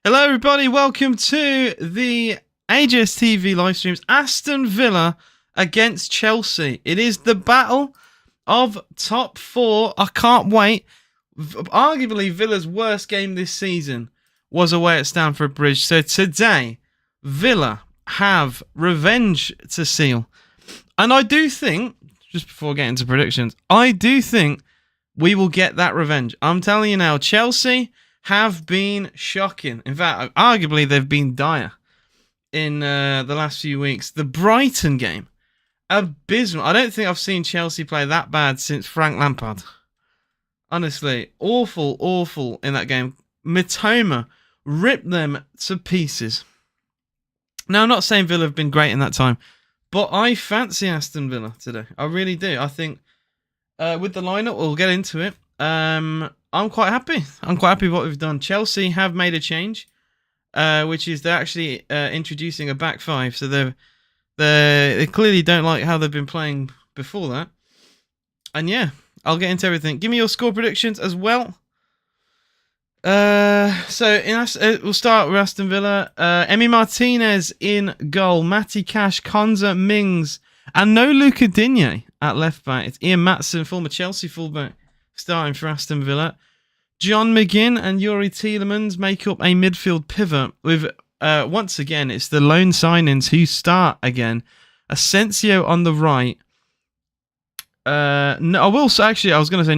Hello, everybody. Welcome to the AJS TV live streams. Aston Villa against Chelsea. It is the battle of top four. I can't wait. Arguably, Villa's worst game this season was away at Stamford Bridge. So today, Villa have revenge to seal. And I do think, just before getting to predictions, I do think we will get that revenge. I'm telling you now, Chelsea have been shocking. In fact, arguably they've been dire in the last few weeks. The Brighton game, abysmal. I don't think I've seen Chelsea play that bad since Frank Lampard. Honestly, awful in that game. Mitoma ripped them to pieces. Now, I'm not saying Villa have been great in that time, but I fancy Aston Villa today. I really do. I think with the lineup, we'll get into it. I'm quite happy. I'm quite happy with what we've done. Chelsea have made a change, which is they're actually introducing a back five. So they clearly don't like how they've been playing before that. And yeah, I'll get into everything. Give me your score predictions as well. We'll start with Aston Villa. Emi Martinez in goal. Matty Cash, Konza, Mings, and no Luca Digne at left back. It's Ian Maatsen, former Chelsea fullback, starting for Aston Villa. John McGinn and Youri Tielemans make up a midfield pivot with, once again, it's the lone signings who start again. Asensio on the right. I was going to say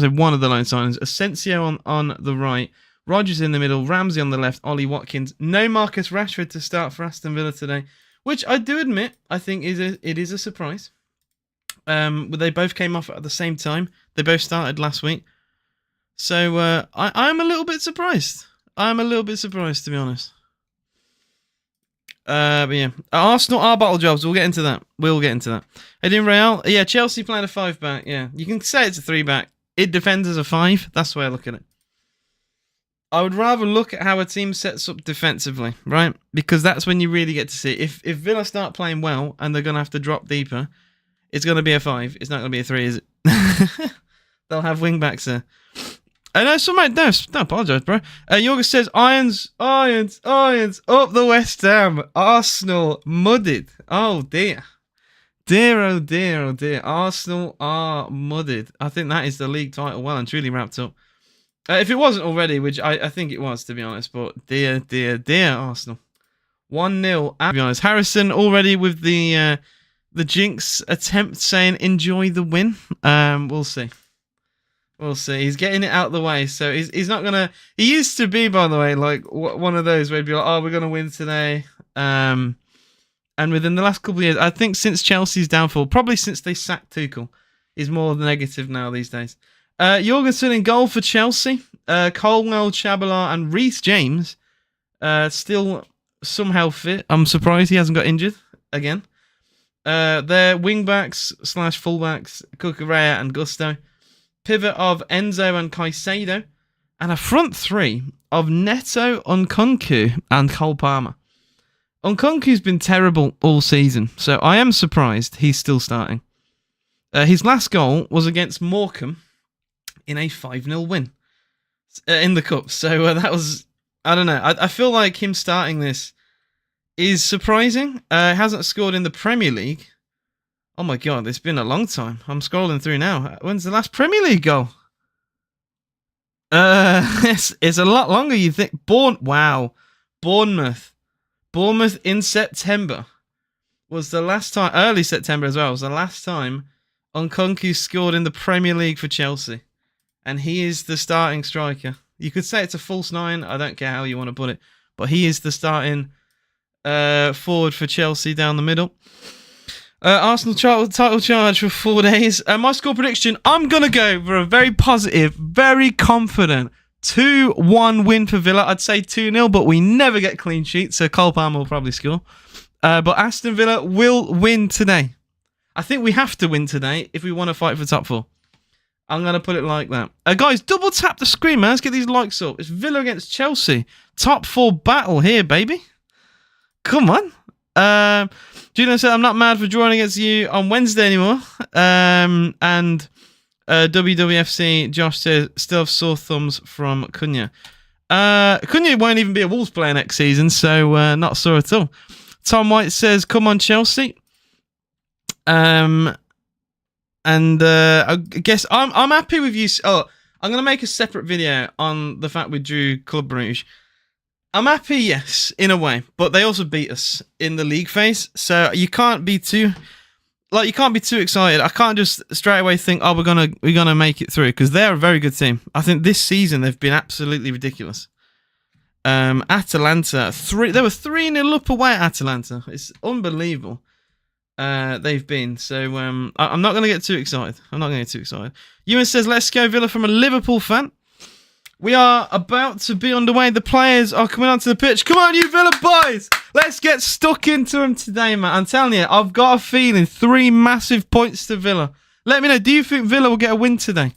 one of the lone signings. Asensio on the right. Rodgers in the middle. Ramsey on the left. Ollie Watkins. No Marcus Rashford to start for Aston Villa today, which I do admit, I think it is a surprise. They both came off at the same time. They both started last week. So I'm a little bit surprised. I'm a little bit surprised, to be honest. But yeah, Arsenal are battle jobs. We'll get into that. Edin Real, yeah, Chelsea playing a 5-back. Yeah, you can say it's a 3-back. It defends as a 5. That's the way I look at it. I would rather look at how a team sets up defensively, right? Because that's when you really get to see. If Villa start playing well and they're going to have to drop deeper, it's going to be a 5. It's not going to be a 3, is it? They'll have wing backs there. Don't apologise, bro. Yorga says, Irons, up the West Ham. Arsenal mudded. Oh, dear. Oh, dear. Arsenal are mudded. I think that is the league title well and truly wrapped up. If it wasn't already, which I think it was, to be honest, but dear, Arsenal. 1-0, to be honest. Harrison already with the jinx attempt saying, enjoy the win. We'll see. He's getting it out of the way, so he's not gonna. He used to be, by the way, like one of those where he'd be like, "Oh, we're gonna win today." And within the last couple of years, I think since Chelsea's downfall, probably since they sacked Tuchel, he's more negative now these days. Jorgensen in goal for Chelsea. Colwell, Chabala, and Reece James still somehow fit. I'm surprised he hasn't got injured again. Their wing backs / fullbacks, Cucurella and Gusto. Pivot of Enzo and Caicedo, and a front three of Neto, Nkunku, and Cole Palmer. Nkunku's been terrible all season, so I am surprised he's still starting. His last goal was against Morecambe in a 5-0 win in the Cup, so that was, I don't know, I feel like him starting this is surprising. He hasn't scored in the Premier League. Oh my God, it's been a long time. I'm scrolling through now. When's the last Premier League goal? It's a lot longer, you think. Bournemouth in September was the last time, early September as well, was the last time Nkunku scored in the Premier League for Chelsea. And he is the starting striker. You could say it's a false 9. I don't care how you want to put it. But he is the starting forward for Chelsea down the middle. Arsenal title charge for 4 days. My score prediction, I'm going to go for a very positive, very confident 2-1 win for Villa. I'd say 2-0, but we never get clean sheets, so Cole Palmer will probably score. But Aston Villa will win today. I think we have to win today if we want to fight for top 4. I'm going to put it like that. Guys, double tap the screen, man. Let's get these likes up. It's Villa against Chelsea. Top 4 battle here, baby. Come on. Julian said, I'm not mad for drawing against you on Wednesday anymore. And WWFC, Josh says, still have sore thumbs from Cunha. Cunha won't even be a Wolves player next season, so not sure at all. Tom White says, "Come on, Chelsea." And I guess I'm happy with you. Oh, I'm gonna make a separate video on the fact we drew Club Brugge. I'm happy, yes, in a way, but they also beat us in the league phase, so you can't be too excited. I can't just straight away think, oh, we're gonna make it through, because they're a very good team. I think this season they've been absolutely ridiculous. Atalanta, they were 3-0 up away at Atalanta. It's unbelievable. They've been. So I'm not going to get too excited. Ewan says, let's go Villa from a Liverpool fan. We are about to be underway. The players are coming onto the pitch. Come on, you Villa boys. Let's get stuck into them today, man. I'm telling you, I've got a feeling 3 massive points to Villa. Let me know, do you think Villa will get a win today?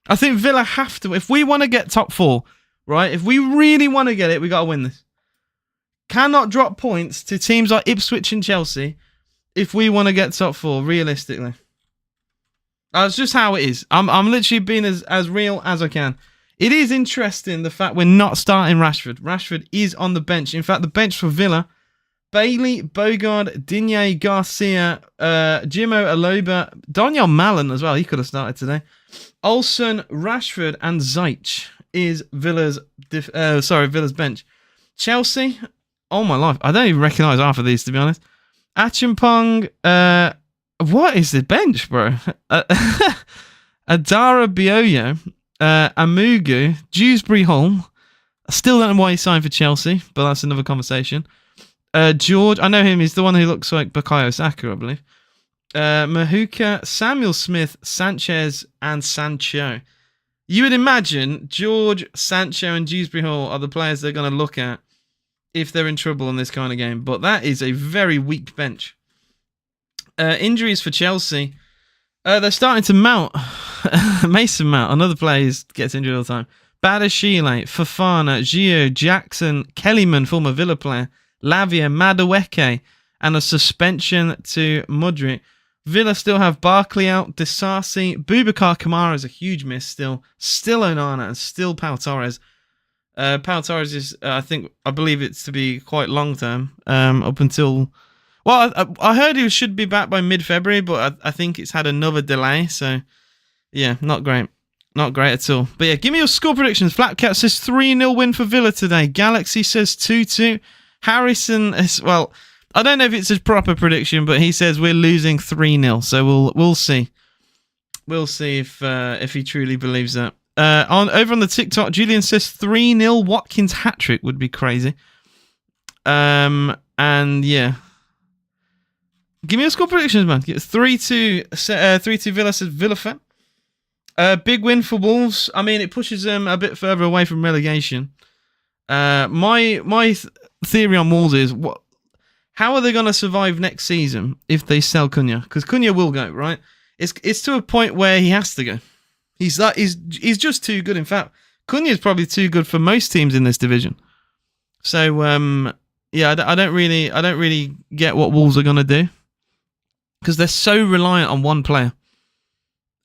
I think Villa have to. If we want to get top 4, right? If we really want to get it, we got to win this. Cannot drop points to teams like Ipswich and Chelsea if we want to get top 4, realistically. That's just how it is. I'm literally being as real as I can. It is interesting, the fact we're not starting Rashford. Rashford is on the bench. In fact, the bench for Villa, Bailey, Bogard, Digne, Garcia, Jimo Aloba, Daniel Mallon as well. He could have started today. Olsen, Rashford, and Ziyech is Villa's bench. Chelsea, oh my life, I don't even recognise half of these, to be honest. Achimpong, what is the bench, bro? Adara Bioyo, Amugu, Dewsbury Hall. I still don't know why he signed for Chelsea, but that's another conversation. George, I know him, he's the one who looks like Bukayo Saka, I believe. Mahuka, Samuel Smith, Sanchez, and Sancho. You would imagine George, Sancho, and Dewsbury Hall are the players they're going to look at if they're in trouble in this kind of game. But that is a very weak bench. Injuries for Chelsea. They're starting to mount. Mason Mount, another player who gets injured all the time. Badashile, Fofana, Gio, Jackson, Kellyman, former Villa player, Lavia, Madueke, and a suspension to Mudryk. Villa still have Barkley out, Disasi, Boubacar Kamara is a huge miss still Onana, and still Pau Torres. Pau Torres is, I believe it's to be quite long term, up until... Well, I heard he should be back by mid-February, but I think it's had another delay, so yeah, not great. Not great at all. But yeah, give me your score predictions. Flatcat says 3-0 win for Villa today. Galaxy says 2-2. Harrison is, well, I don't know if it's a proper prediction, but he says we're losing 3-0, so we'll see. We'll see if he truly believes that. Over on the TikTok, Julian says 3-0 Watkins hat-trick would be crazy. And yeah. Give me your score predictions, man. 3-2 Villa, says Villa fan. Big win for Wolves. I mean, it pushes them a bit further away from relegation. My theory on Wolves is, how are they going to survive next season if they sell Cunha? Because Cunha will go, right? It's to a point where he has to go. He's just too good. In fact, Cunha is probably too good for most teams in this division. So yeah, I don't really get what Wolves are going to do, because they're so reliant on one player.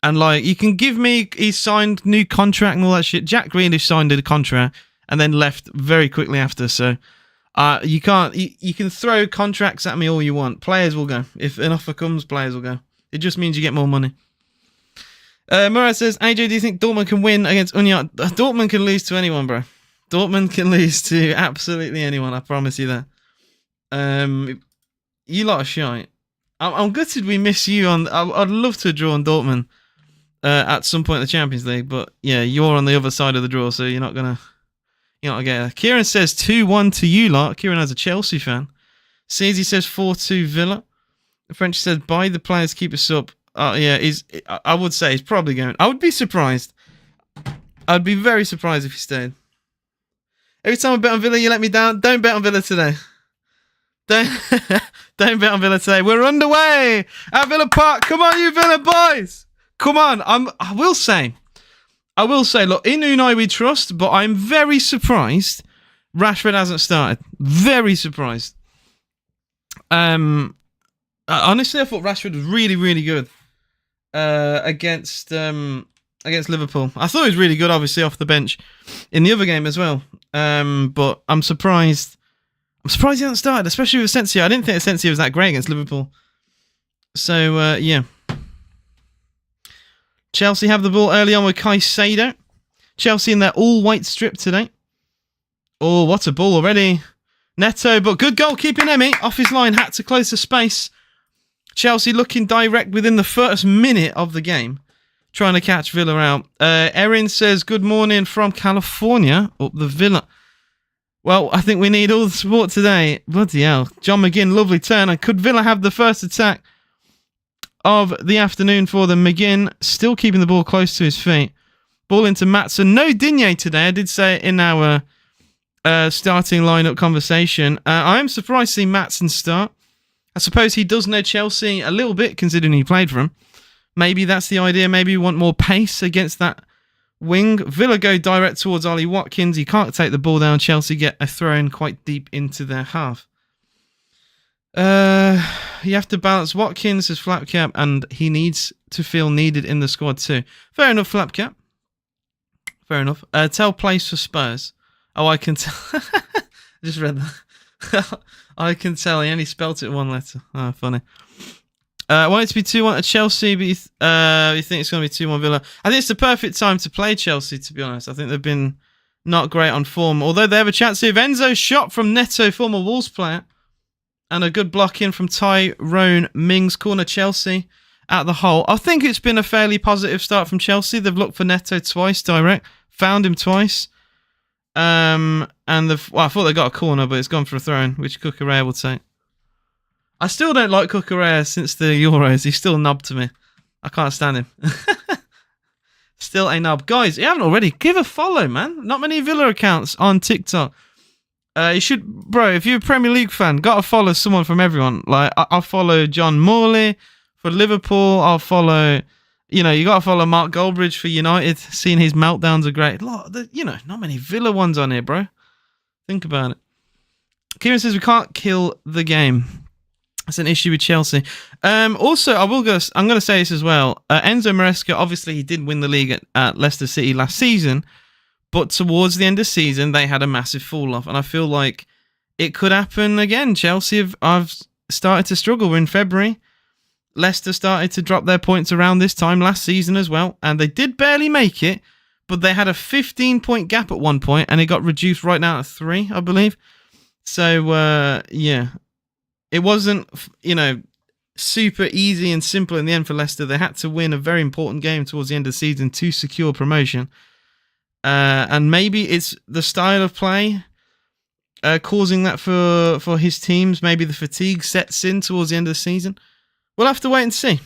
And like, you can give me, he signed new contract and all that shit. Jack Grealish signed a contract and then left very quickly after. So you can throw contracts at me all you want. Players will go. If an offer comes, players will go. It just means you get more money. Murad says, AJ, do you think Dortmund can win against Union? Dortmund can lose to anyone, bro. Dortmund can lose to absolutely anyone. I promise you that. You lot are shite. I'm gutted we miss you on. I'd love to draw on Dortmund at some point in the Champions League, but yeah, you're on the other side of the draw, so you're not gonna get it. Kieran says 2-1 to you lot. Kieran is a Chelsea fan. Caesar says 4-2 Villa. The French says buy the players, keep us up. Yeah, I would say he's probably going. I would be surprised. I'd be very surprised if he stayed. Every time I bet on Villa, you let me down. Don't bet on Villa today. Don't bet on Villa today. We're underway at Villa Park. Come on, you Villa boys. Come on. I will say, look, in Unai we trust, but I'm very surprised Rashford hasn't started. Very surprised. Honestly, I thought Rashford was really, really good against Liverpool. I thought he was really good, obviously, off the bench in the other game as well. But I'm surprised. I'm surprised he hasn't started, especially with Asensio. I didn't think Asensio was that great against Liverpool. So, yeah. Chelsea have the ball early on with Caicedo. Chelsea in their all-white strip today. Oh, what a ball already. Neto, but good goalkeeping, Emi. Off his line, had to close the space. Chelsea looking direct within the first minute of the game. Trying to catch Villa out. Erin says, good morning from California. Up the Villa. Well, I think we need all the support today. Bloody hell. John McGinn, lovely turn. And could Villa have the first attack of the afternoon for them? McGinn still keeping the ball close to his feet. Ball into Maatsen. No Digne today. I did say it in our starting lineup conversation. I am surprised to see Maatsen start. I suppose he does know Chelsea a little bit, considering he played for him. Maybe that's the idea. Maybe we want more pace against that wing. Villa go direct towards Ollie Watkins. He can't take the ball down. Chelsea get a throw in quite deep into their half. You have to balance Watkins as flat cap, and he needs to feel needed in the squad too. Fair enough, flat cap. Fair enough. Tell place for Spurs. Oh, I can tell. I just read that. I can tell. He only spelt it one letter. Oh, funny. I want it to be 2-1 at Chelsea, but you think it's going to be 2-1 Villa. I think it's the perfect time to play Chelsea, to be honest. I think they've been not great on form. Although they have a chance here. Enzo's shot from Neto, former Wolves player. And a good block in from Tyrone Mings. Corner Chelsea at the hole. I think it's been a fairly positive start from Chelsea. They've looked for Neto twice direct. Found him twice. And I thought they got a corner, but it's gone for a throw-in, which Cucurella will take. I still don't like Cucurella since the Euros. He's still a knob to me. I can't stand him. Still a knob. Guys, you haven't already, give a follow, man. Not many Villa accounts on TikTok. You should, bro, if you're a Premier League fan, gotta follow someone from everyone. Like, I'll follow John Morley for Liverpool. I'll follow, you gotta follow Mark Goldbridge for United. Seeing his meltdowns are great. Not many Villa ones on here, bro. Think about it. Kieran says we can't kill the game. That's an issue with Chelsea. Also, I'm going to say this as well. Enzo Maresca, obviously, he did win the league at Leicester City last season, but towards the end of the season, they had a massive fall off, and I feel like it could happen again. Chelsea have started to struggle. We're in February. Leicester started to drop their points around this time last season as well, and they did barely make it, but they had a 15-point gap at one point, and it got reduced right now to 3, I believe. So, yeah. It wasn't, super easy and simple in the end for Leicester. They had to win a very important game towards the end of the season to secure promotion. And maybe it's the style of play causing that for his teams. Maybe the fatigue sets in towards the end of the season. We'll have to wait and see.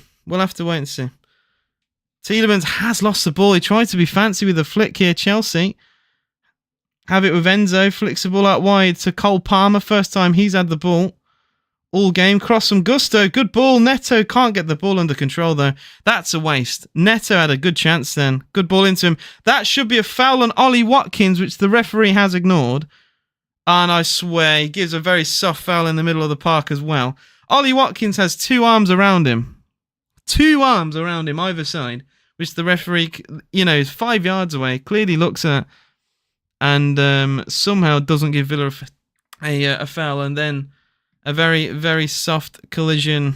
Tielemans has lost the ball. He tried to be fancy with a flick here. Chelsea have it with Enzo. Flicks the ball out wide to Cole Palmer. First time he's had the ball all game. Cross from Gusto. Good ball. Neto can't get the ball under control, though. That's a waste. Neto had a good chance then. Good ball into him. That should be a foul on Ollie Watkins, which the referee has ignored. And I swear, he gives a very soft foul in the middle of the park as well. Ollie Watkins has 2 arms around him. 2 arms around him, either side, which the referee, is 5 yards away, clearly looks at, and somehow doesn't give Villa a foul, and then a very, very soft collision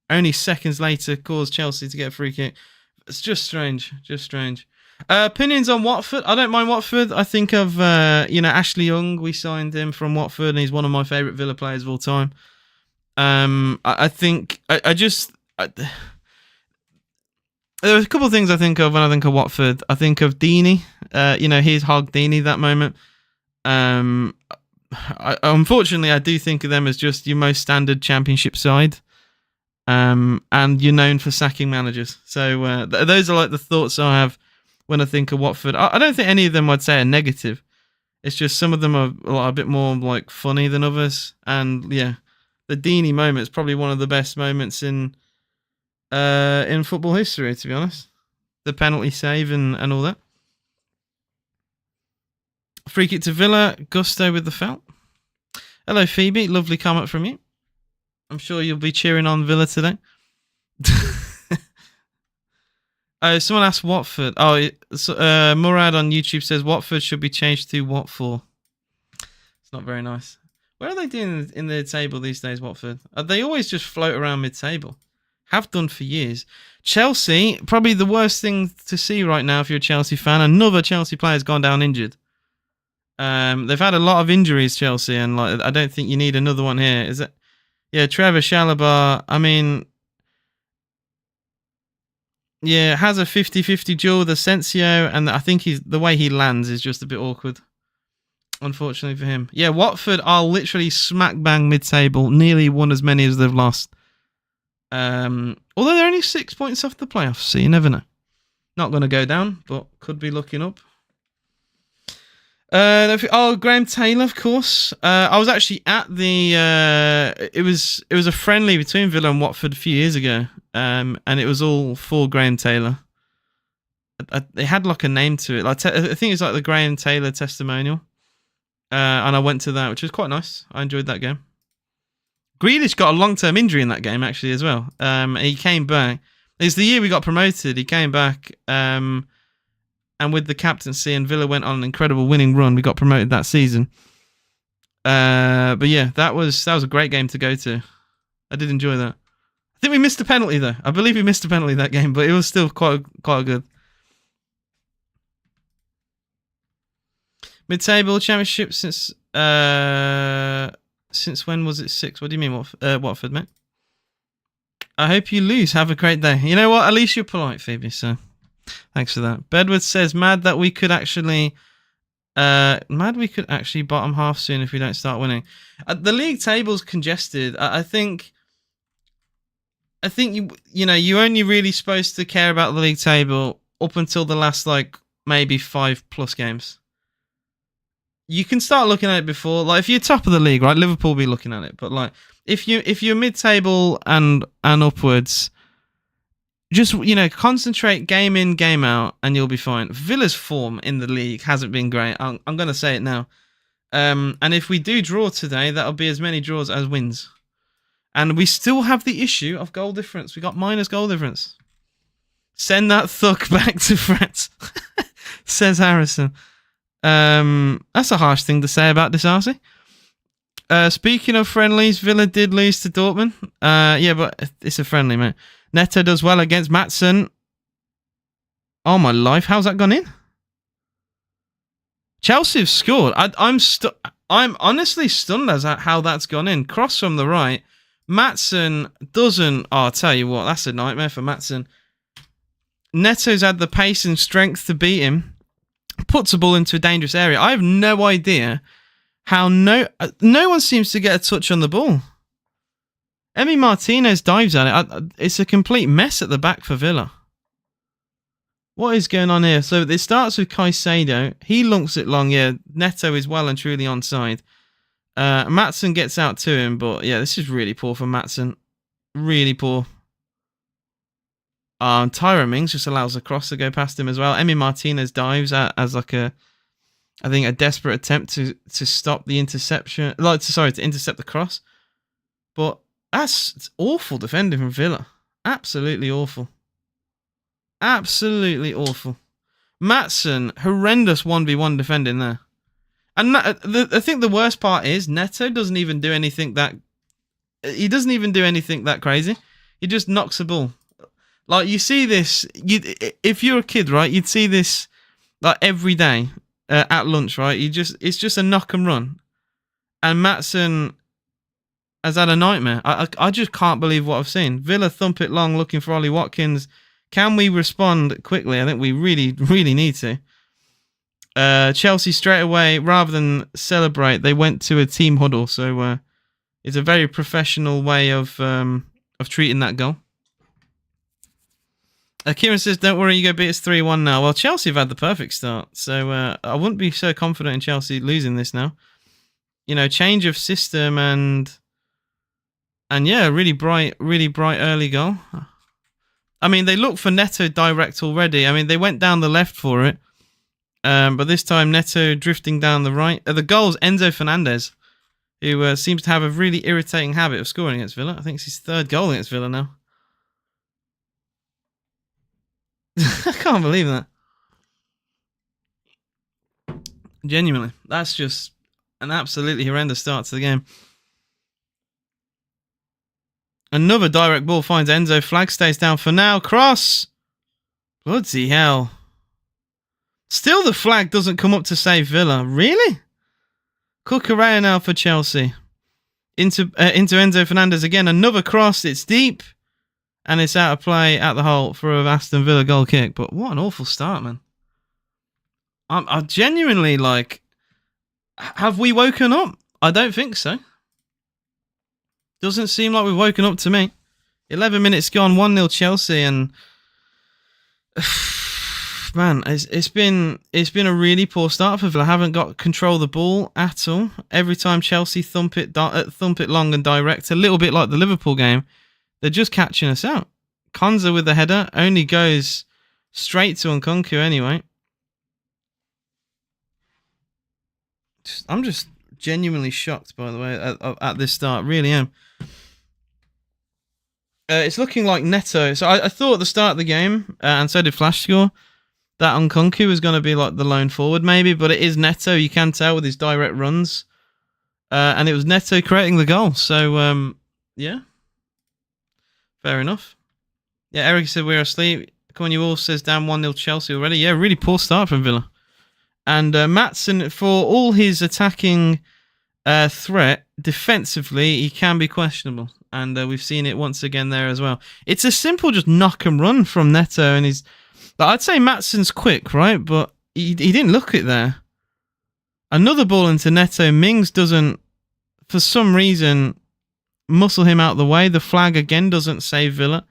only seconds later caused Chelsea to get a free kick. It's just strange. Opinions on Watford? I don't mind Watford. I think of, Ashley Young. We signed him from Watford, and he's one of my favourite Villa players of all time. There are a couple of things I think of when I think of Watford. I think of Deeney. He's Hog Deeney that moment. Unfortunately, I do think of them as just your most standard championship side. And you're known for sacking managers. So those are like the thoughts I have when I think of Watford. I don't think any of them I'd say are negative. It's just some of them are a bit more like funny than others. And yeah, the Deeney moment is probably one of the best moments in football history, to be honest. The penalty save and all that. Free kick to Villa. Gusto with the foul. Hello, Phoebe. Lovely comment from you. I'm sure you'll be cheering on Villa today. Someone asked Watford. Murad on YouTube says Watford should be changed to what for? It's not very nice. Where are they doing in the table these days, Watford? They always just float around mid-table. Have done for years. Chelsea, probably the worst thing to see right now if you're a Chelsea fan. Another Chelsea player's gone down injured. They've had a lot of injuries, Chelsea, and I don't think you need another one here. Is it? Yeah, Trevor Chalobah. I mean, yeah, has a 50-50 duel with Asensio, and I think the way he lands is just a bit awkward. Unfortunately for him. Yeah, Watford are literally smack bang mid-table, nearly won as many as they've lost. Although they're only 6 points off the playoffs, so you never know. Not going to go down, but could be looking up. Graham Taylor, of course. I was actually at the. It was a friendly between Villa and Watford a few years ago, and it was all for Graham Taylor. It had like a name to it. I think it's like the Graham Taylor testimonial, and I went to that, which was quite nice. I enjoyed that game. Grealish got a long-term injury in that game actually as well. He came back. It's the year we got promoted. He came back. And with the captaincy and Villa went on an incredible winning run, we got promoted that season. But yeah, that was a great game to go to. I did enjoy that. I think we missed a penalty though. I believe we missed a penalty that game, but it was still quite good. Mid-table championship since when was it 6? What do you mean, Watford, mate? I hope you lose. Have a great day. You know what? At least you're polite, Phoebe. So. Thanks for that. Bedward says, mad we could actually bottom half soon if we don't start winning. The league table's congested. I think you're only really supposed to care about the league table up until the last maybe 5+ games. You can start looking at it before, if you're top of the league, right? Liverpool will be looking at it, but if you're mid-table and upwards. Just, concentrate game in, game out, and you'll be fine. Villa's form in the league hasn't been great. I'm going to say it now. And if we do draw today, that'll be as many draws as wins. And we still have the issue of goal difference. We got minus goal difference. Send that thuck back to France, says Harrison. That's a harsh thing to say about Disarcy. Speaking of friendlies, Villa did lose to Dortmund. Yeah, but it's a friendly, mate. Neto does well against Maatsen. Oh my life, how's that gone in? Chelsea have scored. I'm honestly stunned as at how that's gone in. Cross from the right. Maatsen doesn't. Oh, I'll tell you what, that's a nightmare for Maatsen. Neto's had the pace and strength to beat him. Puts the ball into a dangerous area. I have no idea how no one seems to get a touch on the ball. Emi Martinez dives at it. It's a complete mess at the back for Villa. What is going on here? So it starts with Caicedo. He lunks it long. Yeah, Neto is well and truly onside. Maatsen gets out to him, but yeah, this is really poor for Maatsen. Really poor. Tyra Mings just allows a cross to go past him as well. Emi Martinez dives as a desperate attempt to stop the interception. To intercept the cross. But that's awful defending from Villa. Absolutely awful. Absolutely awful. Maatsen, horrendous 1v1 defending there. And I think the worst part is Neto doesn't even do anything that... He doesn't even do anything that crazy. He just knocks the ball. You see this... if you're a kid, right, you'd see this every day at lunch, right? It's just a knock and run. And Maatsen has had a nightmare. I just can't believe what I've seen. Villa thump it long looking for Ollie Watkins. Can we respond quickly? I think we really, really need to. Chelsea straight away, rather than celebrate, they went to a team huddle. So it's a very professional way of treating that goal. Kieran says, don't worry, you go beat us 3-1 now. Well, Chelsea have had the perfect start. So I wouldn't be so confident in Chelsea losing this now. Change of system and yeah, really bright early goal. I mean, they looked for Neto direct already. I mean, they went down the left for it. But this time, Neto drifting down the right. The goal's Enzo Fernandez, who seems to have a really irritating habit of scoring against Villa. I think it's his third goal against Villa now. I can't believe that. Genuinely. That's just An absolutely horrendous start to the game. Another direct ball finds Enzo. Flag stays down for now. Cross. Bloody hell. Still the flag doesn't come up to save Villa. Really? Cucurella now for Chelsea. Into Enzo Fernandez again. Another cross. It's deep. And it's out of play at the hole for an Aston Villa goal kick. But what an awful start, man. I'm genuinely like... Have we woken up? I don't think so. Doesn't seem like we've woken up to me. 11 minutes gone, 1-0 Chelsea, and... Man, it's been a really poor start for Villa. I haven't got control of the ball at all. Every time Chelsea thump it long and direct, a little bit like the Liverpool game, they're just catching us out. Konza with the header only goes straight to Nkunku anyway. I'm just genuinely shocked, by the way, at this start. Really am. It's looking like Neto. So I thought at the start of the game, and so did Flash Score, that Nkunku was going to be like the lone forward maybe, but it is Neto. You can tell with his direct runs. And it was Neto creating the goal. So, yeah. Fair enough. Yeah, Eric said we're asleep. Come on, you all says down 1-0 Chelsea already. Yeah, really poor start from Villa. And Maatsen, for all his attacking threat, defensively, he can be questionable. And we've seen it once again there as well. It's a simple just knock and run from Neto. And he's... I'd say Maatsen's quick, right? But he didn't look it there. Another ball into Neto. Mings doesn't, for some reason, muscle him out of the way. The flag again doesn't save Villa.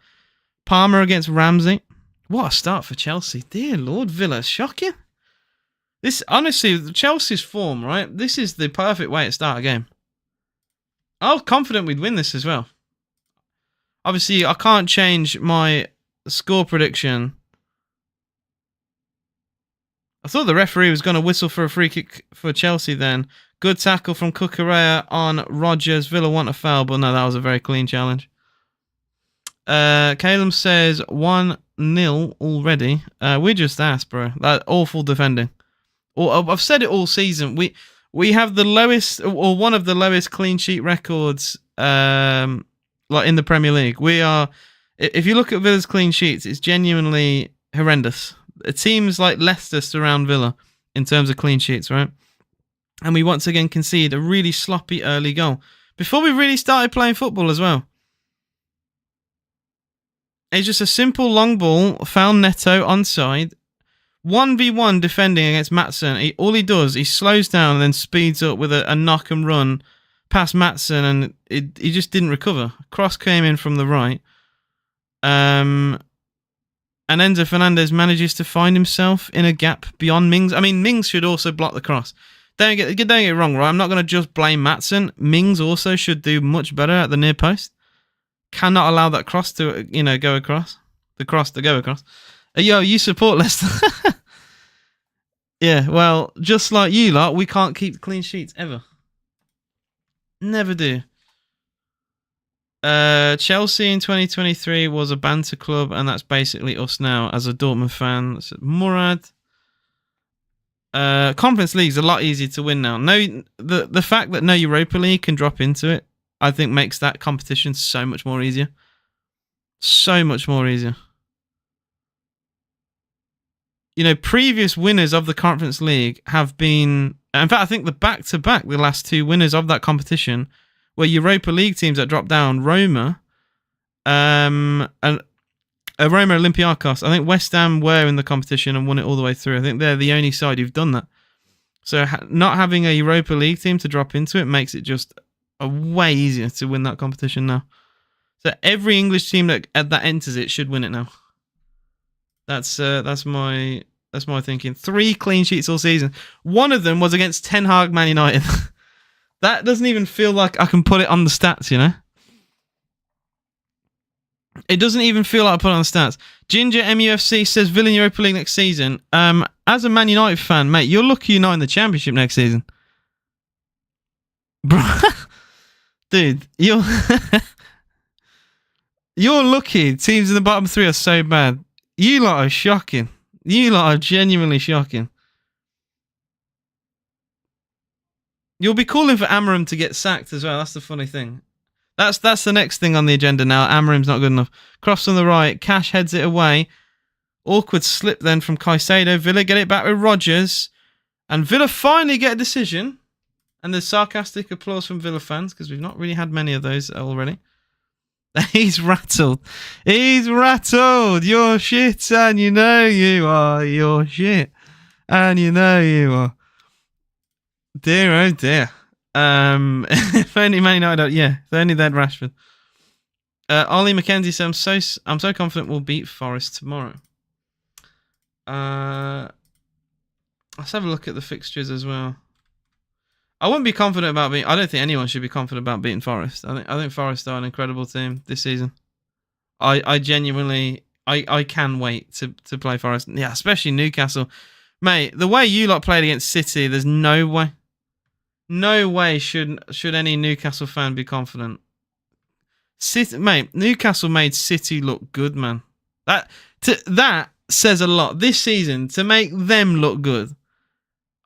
Palmer against Ramsey. What a start for Chelsea. Dear Lord, Villa. Shocking. This, honestly, Chelsea's form, right? This is the perfect way to start a game. I was confident we'd win this as well. Obviously, I can't change my score prediction. I thought the referee was going to whistle for a free kick for Chelsea then. Good tackle from Cucurella on Rodgers. Villa want a foul, but no, that was a very clean challenge. Caleb says 1-0 already. We're just ass, bro. That awful defending. I've said it all season. We have the lowest, or one of the lowest clean sheet records, like in the Premier League. We are. If you look at Villa's clean sheets, it's genuinely horrendous. Teams like Leicester surround Villa in terms of clean sheets, right? And we once again concede a really sloppy early goal before we really started playing football as well. It's just a simple long ball, found Neto onside. 1v1 defending against Maatsen. All he does, he slows down and then speeds up with a knock and run past Maatsen, and he just didn't recover. Cross came in from the right. And Enzo Fernandez manages to find himself in a gap beyond Mings. I mean, Mings should also block the cross. Don't get it wrong, right? I'm not going to just blame Maatsen. Mings also should do much better at the near post. Cannot allow that cross to, go across. The cross to go across. Yo, you support Leicester. Yeah, well, just like you lot, we can't keep clean sheets ever. Never do. Chelsea in 2023 was a banter club, and that's basically us now as a Dortmund fan. That's Murad. Conference League's a lot easier to win now. No, the fact that no Europa League can drop into it, I think makes that competition so much more easier. So much more easier. Previous winners of the Conference League have been... In fact, I think the back-to-back, the last two winners of that competition, were Europa League teams that dropped down. Roma, and Roma Olympiacos. I think West Ham were in the competition and won it all the way through. I think they're the only side who've done that. So not having a Europa League team to drop into it makes it just a way easier to win that competition now. So every English team that enters it should win it now. That's my thinking. 3 clean sheets all season. One of them was against Ten Hag Man United. That doesn't even feel like I can put it on the stats, It doesn't even feel like I put it on the stats. Ginger MUFC says Villa in Europa League next season. As a Man United fan, mate, you're lucky you're not in the Championship next season. Bro, dude, you're lucky. Teams in the bottom 3 are so bad. You lot are shocking. You lot are genuinely shocking. You'll be calling for Amorim to get sacked as well. That's the funny thing. That's the next thing on the agenda now. Amorim's not good enough. Cross on the right. Cash heads it away. Awkward slip then from Caicedo. Villa get it back with Rodgers. And Villa finally get a decision. And there's sarcastic applause from Villa fans because we've not really had many of those already. He's rattled. He's rattled. You're shit and you know you are. You're shit and you know you are. Dear, oh dear. If only Man United, if only they had Rashford. Ollie McKenzie says, I'm so confident we'll beat Forest tomorrow. Let's have a look at the fixtures as well. I wouldn't be confident about beating. I don't think anyone should be confident about beating Forest. I think Forest are an incredible team this season. I genuinely can wait to play Forest. Yeah, especially Newcastle. Mate, the way you lot played against City, there's no way. No way should any Newcastle fan be confident. Newcastle made City look good, man. That says a lot. This season, to make them look good,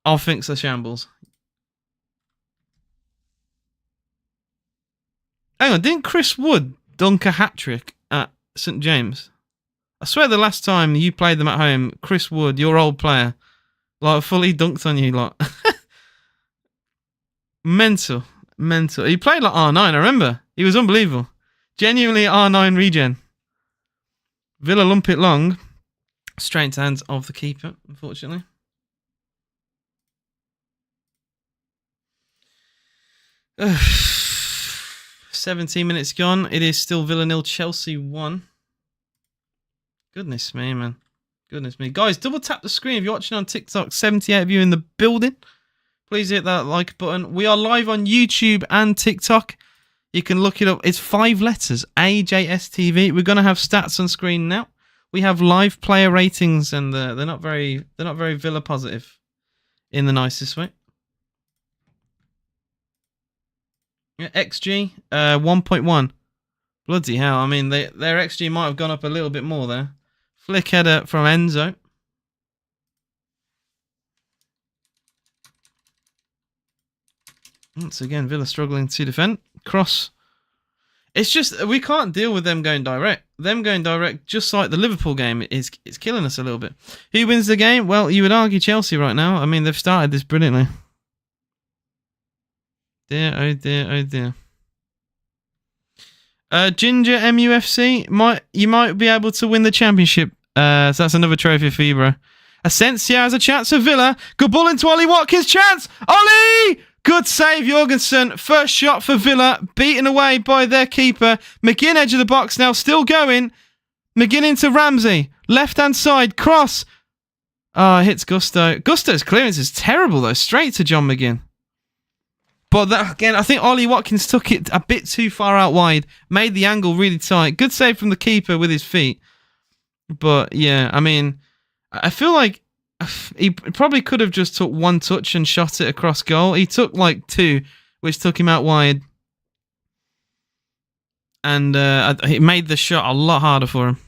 I think's a shambles. Hang on, didn't Chris Wood dunk a hat-trick at St. James? I swear the last time you played them at home, Chris Wood, your old player, fully dunked on you lot. Mental. He played like R9, I remember. He was unbelievable. Genuinely R9 regen. Villa lump it long. Straight into hands of the keeper, unfortunately. Ugh. 17 minutes gone. It is still Villa 0, Chelsea 1. Goodness me, man. Goodness me. Guys, double tap the screen if you're watching on TikTok. 78 of you in the building. Please hit that like button. We are live on YouTube and TikTok. You can look it up. It's 5 letters. AJSTV. We're going to have stats on screen now. We have live player ratings, and they're not very Villa positive in the nicest way. Yeah, XG 1.1. Bloody hell! I mean, their XG might have gone up a little bit more there. Flick header from Enzo. Once again, Villa struggling to defend. Cross. It's just, we can't deal with them going direct. Them going direct, just like the Liverpool game, is killing us a little bit. Who wins the game? Well, you would argue Chelsea right now. I mean, they've started this brilliantly. Dear, oh dear, oh dear. Ginger MUFC, you might be able to win the championship. So that's another trophy for you, bro. Asensio has a chance for Villa. Good ball into Ollie Watkins. Chance! Ollie! Good save, Jorgensen. First shot for Villa. Beaten away by their keeper. McGinn edge of the box now. Still going. McGinn into Ramsey. Left-hand side. Cross. Hits Gusto. Gusto's clearance is terrible, though. Straight to John McGinn. But that, again, I think Ollie Watkins took it a bit too far out wide. Made the angle really tight. Good save from the keeper with his feet. But, yeah, I mean, I feel like he probably could have just took one touch and shot it across goal. He took like 2, which took him out wide. And it made the shot a lot harder for him.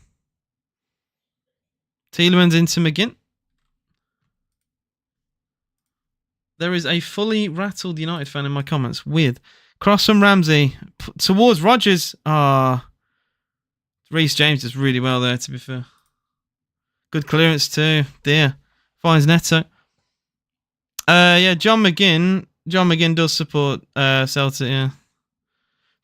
Tielemans into McGinn. There is a fully rattled United fan in my comments. Weird. Cross from Ramsey towards Rodgers. Reece James does really well there, to be fair. Good clearance too. Dear. Finds Neto. John McGinn. John McGinn does support Celtic, yeah.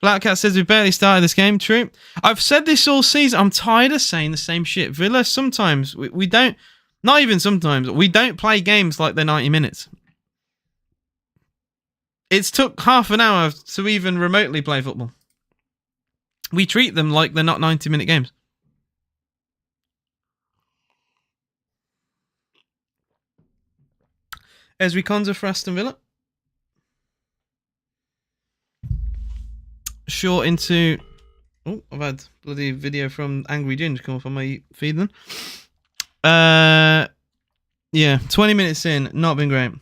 Blackcat says we barely started this game. True. I've said this all season. I'm tired of saying the same shit. Villa, sometimes we don't, not even sometimes, we don't play games like they're 90 minutes. It's took half an hour to even remotely play football. We treat them like they're not 90-minute games. Ezri Konza for Aston Villa. Short into... Oh, I've had bloody video from Angry Ginger come up on my feed then. 20 minutes in. Not been great.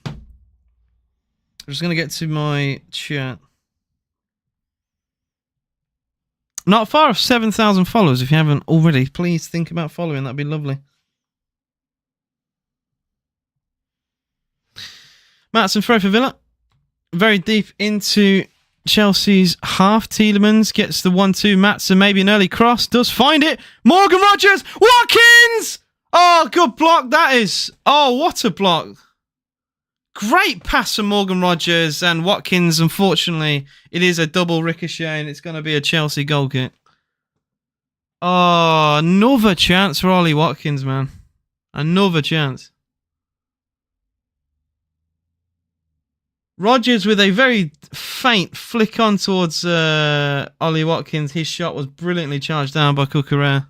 I'm just going to get to my chat. Not far off 7,000 followers. If you haven't already, please think about following. That'd be lovely. Maatson throw for Villa. very deep into Chelsea's half. Tielemans gets the 1-2. Matson, maybe an early cross. Does find it. Morgan Rogers. Watkins! Oh, good block that is. Oh, what a block. Great pass from Morgan Rogers, and Watkins, unfortunately, it is a double ricochet and it's going to be a Chelsea goal kick. Oh, another chance for Ollie Watkins, man. Another chance. Rogers with a very faint flick on towards Ollie Watkins. His shot was brilliantly charged down by Cucurella.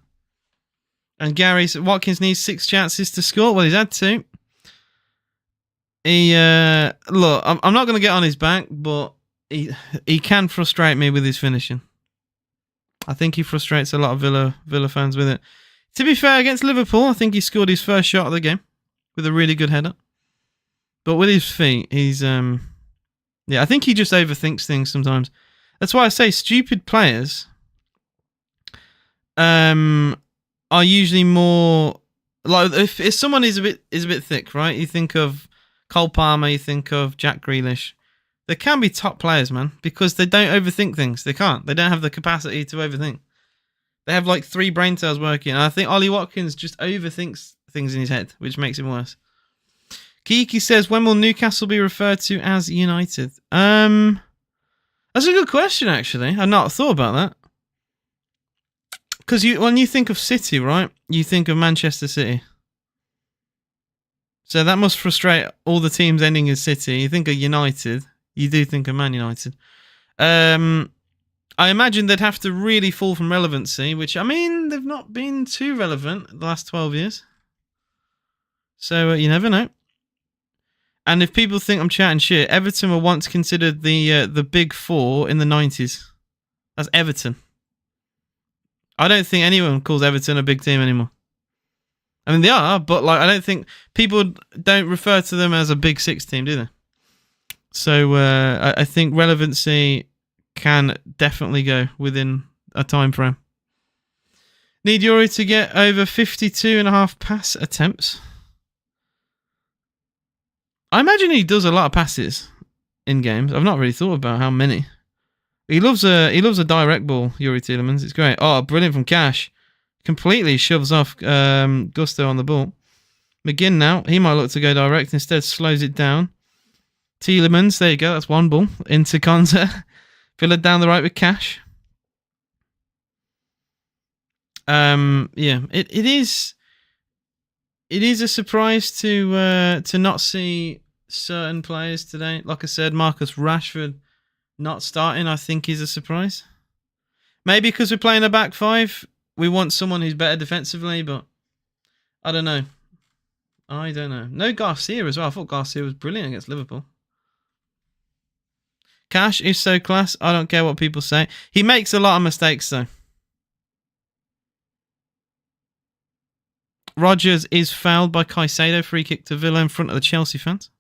And Watkins needs 6 chances to score. Well, he's had 2. Look, I'm not going to get on his back, but he can frustrate me with his finishing. I think he frustrates a lot of Villa fans with it. To be fair, against Liverpool, I think he scored his first shot of the game with a really good header. But with his feet, he's I think he just overthinks things sometimes. That's why I say stupid players are usually more like if someone is a bit thick, right? You think of Cole Palmer, you think of Jack Grealish. They can be top players, man, because they don't overthink things. They can't. They don't have the capacity to overthink. They have like 3 brain cells working. And I think Ollie Watkins just overthinks things in his head, which makes him worse. Kiki says, when will Newcastle be referred to as United? That's a good question, actually. I've not thought about that. Because when you think of City, right, you think of Manchester City. So that must frustrate all the teams ending in City. You think of United, you do think of Man United. I imagine they'd have to really fall from relevancy, which, I mean, they've not been too relevant the last 12 years. So you never know. And if people think I'm chatting shit, Everton were once considered the big 4 in the 90s. That's Everton. I don't think anyone calls Everton a big team anymore. I mean, they are, but like I don't think people don't refer to them as a big 6 team, do they? So I think relevancy can definitely go within a time frame. Need Yuri to get over 52.5 pass attempts. I imagine he does a lot of passes in games. I've not really thought about how many. He loves a direct ball, Yuri Tielemans. It's great. Oh, brilliant from Cash. Completely shoves off Gusto on the ball. McGinn now, he might look to go direct. Instead, slows it down. Tielemans, there you go. That's one ball. Into Konza. Villa down the right with Cash. It is a surprise to not see certain players today. Like I said, Marcus Rashford not starting, I think, is a surprise. Maybe because we're playing a back 5, we want someone who's better defensively, but I don't know. No Garcia as well. I thought Garcia was brilliant against Liverpool. Cash is so class. I don't care what people say. He makes a lot of mistakes, though. Rogers is fouled by Caicedo. Free kick to Villa in front of the Chelsea fans.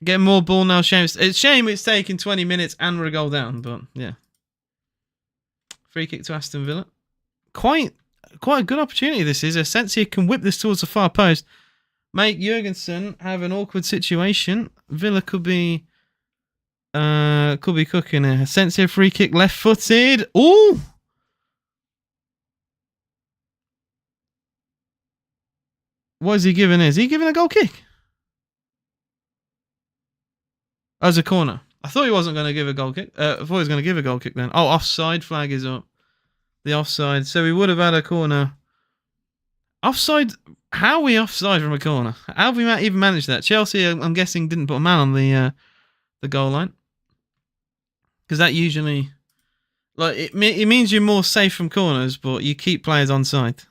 Get more ball now. It's a shame it's taken 20 minutes and we're a goal down, but yeah. Free kick to Aston Villa. Quite a good opportunity this is. Asensio can whip this towards the far post. Make Jurgensen have an awkward situation. Villa could be cooking here. Asensio free kick, left-footed. Ooh! What is he giving? Is he giving a goal kick? Oh, it's a corner. I thought he wasn't going to give a goal kick. I thought he was going to give a goal kick then. Oh, offside flag is up. The offside. So we would have had a corner. Offside. How are we offside from a corner? How have we even managed that? Chelsea, I'm guessing, didn't put a man on the goal line. Because that usually... like it means you're more safe from corners, but you keep players on side.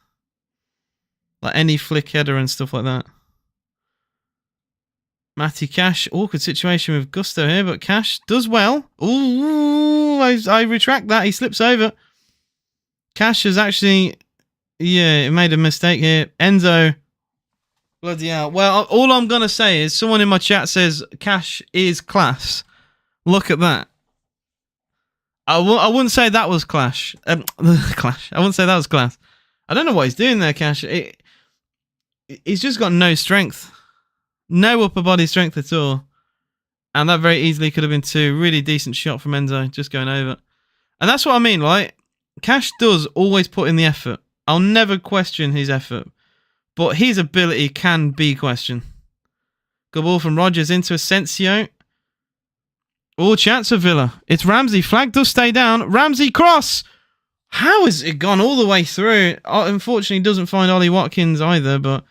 Like any flick header and stuff like that. Matty Cash, awkward situation with Gusto here, but Cash does well. Ooh, I retract that. He slips over. Cash has actually, made a mistake here. Enzo, bloody hell. Well, all I'm going to say is someone in my chat says Cash is class. Look at that. I wouldn't say that was clash. Clash. I wouldn't say that was class. I don't know what he's doing there, Cash. He's just got no strength. No upper body strength at all. And that very easily could have been 2. Really decent shot from Enzo, just going over. And that's what I mean, right? Cash does always put in the effort. I'll never question his effort. But his ability can be questioned. Good ball from Rodgers into Asensio. All chance of Villa. It's Ramsey. Flag does stay down. Ramsey cross. How has it gone all the way through? Unfortunately, doesn't find Ollie Watkins either. But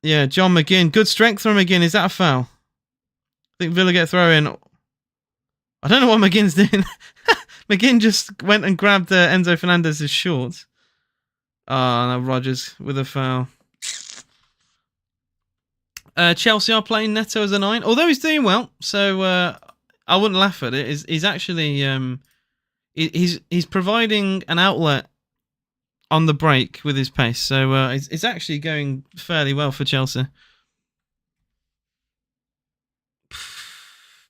yeah, John McGinn. Good strength from McGinn. Is that a foul? I think Villa get a throw in. I don't know what McGinn's doing. McGinn just went and grabbed Enzo Fernandez's shorts. Now Rodgers with a foul. Chelsea are playing Neto as a 9, although he's doing well, so I wouldn't laugh at it. He's actually he's providing an outlet on the break with his pace, so it's actually going fairly well for Chelsea.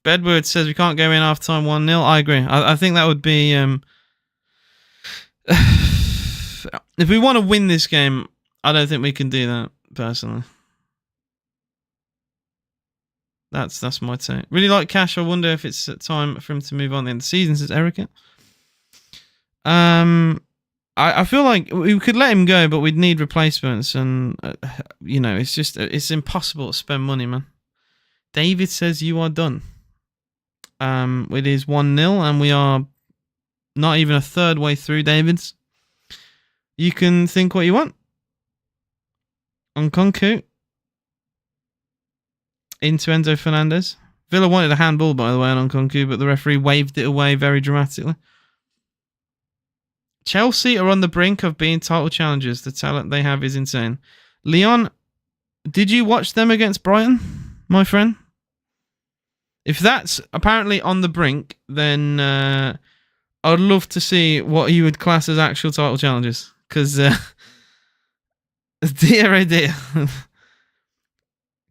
Bedward says we can't go in half time 1-0. I agree. I think that would be if we want to win this game, I don't think we can do that personally. That's my take. Really like Cash. I wonder if it's time for him to move on at the end of the season, says Erica. I feel like we could let him go, but we'd need replacements, and it's impossible to spend money, man. David says you are done. It is 1-0, and we are not even a third way through, David's. You can think what you want. Nkunku. Into Enzo Fernandez. Villa wanted a handball, by the way, on Nkunku, but the referee waved it away very dramatically. Chelsea are on the brink of being title challengers. The talent they have is insane. Leon, did you watch them against Brighton, my friend? If that's apparently on the brink, then I'd love to see what you would class as actual title challenges. Because, dear oh dear.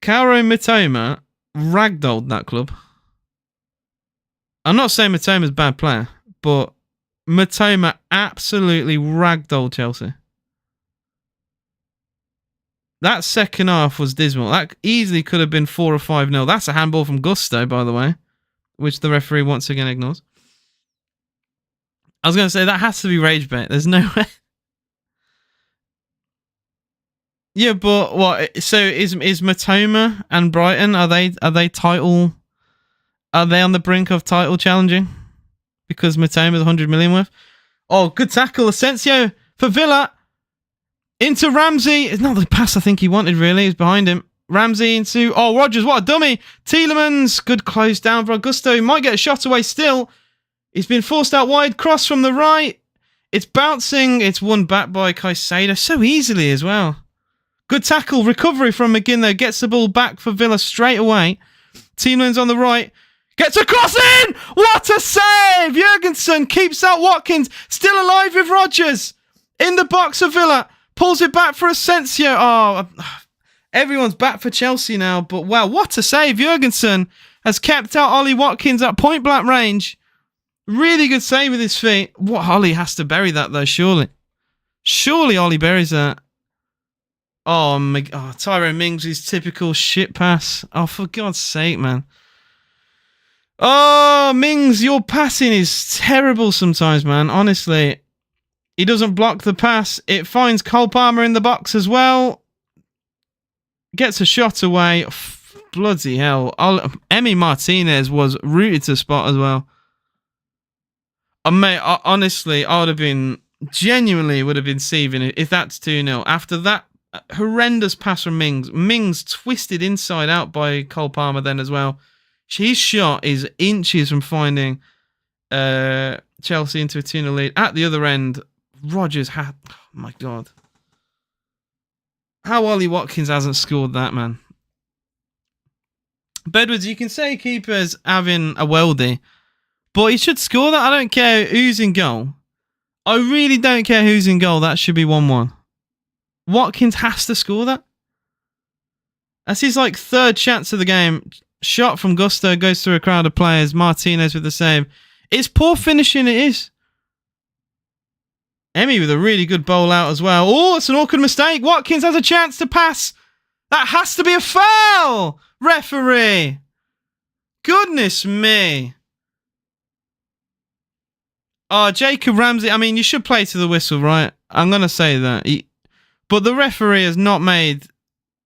Kaoru Mitoma ragdolled that club. I'm not saying Mitoma's a bad player, but Mitoma absolutely ragdolled Chelsea. That second half was dismal. That easily could have been 4 or 5-0. That's a handball from Gusto, by the way, which the referee once again ignores. I was going to say, that has to be rage bait. There's no way. Yeah, but what? So is Mitoma and Brighton, are they title? Are they on the brink of title challenging? Because Mitoma's 100 million worth. Oh, good tackle, Asensio for Villa into Ramsey. It's not the pass I think he wanted really. He's behind him. Ramsey into Rodgers. What a dummy! Tielemans, good close down for Augusto. He might get a shot away still. He's been forced out wide. Cross from the right. It's bouncing. It's won back by Caicedo so easily as well. Good tackle, recovery from McGinn though. Gets the ball back for Villa straight away. Tielemans on the right. Gets a cross in! What a save! Jurgensen keeps out Watkins. Still alive with Rodgers. In the box of Villa. Pulls it back for Asensio. Oh, everyone's back for Chelsea now. But wow, what a save. Jurgensen has kept out Ollie Watkins at point blank range. Really good save with his feet. What, Ollie has to bury that though, surely. Surely Ollie buries that. Oh, Tyrone Mings' typical shit pass. Oh, for God's sake, man. Oh, Mings, your passing is terrible sometimes, man. Honestly, he doesn't block the pass. It finds Cole Palmer in the box as well. Gets a shot away. Bloody hell. Emi Martinez was rooted to spot as well. Mate, honestly, I would have been seething if that's 2-0. After that horrendous pass from Mings. Mings twisted inside out by Cole Palmer then as well. His shot is inches from finding Chelsea into a 2-0 lead. At the other end, Rodgers had... Oh my God. How Ollie Watkins hasn't scored that, man. Bedwards, you can say keeper's having a weldy, but he should score that. I don't care who's in goal. I really don't care who's in goal. That should be 1-1. Watkins has to score that. That's his third chance of the game. Shot from Gusto goes through a crowd of players. Martinez with the save. It's poor finishing, it is. Emi with a really good bowl out as well. Oh, it's an awkward mistake. Watkins has a chance to pass. That has to be a foul! Referee! Goodness me. Oh, Jacob Ramsey, I mean, you should play to the whistle, right? I'm going to say that. But the referee has not made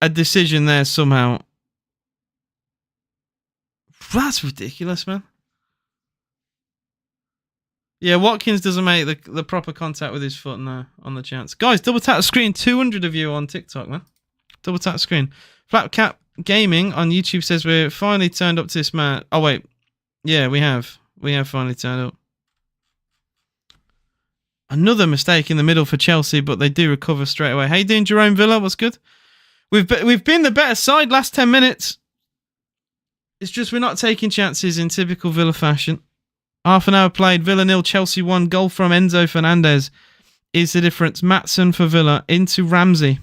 a decision there somehow. That's ridiculous, man. Yeah, Watkins doesn't make the proper contact with his foot now on the chance. Guys, double tap the screen. 200 of you on TikTok, man. Double tap the screen. Flatcap Gaming on YouTube says we're finally turned up to this match. Oh, wait. Yeah, we have. We have finally turned up. Another mistake in the middle for Chelsea, but they do recover straight away. How you doing, Jerome Villa? What's good? We've been the better side last 10 minutes. It's just we're not taking chances in typical Villa fashion. Half an hour played. Villa 0, Chelsea 1. Goal from Enzo Fernandez is the difference. Maatsen for Villa into Ramsey.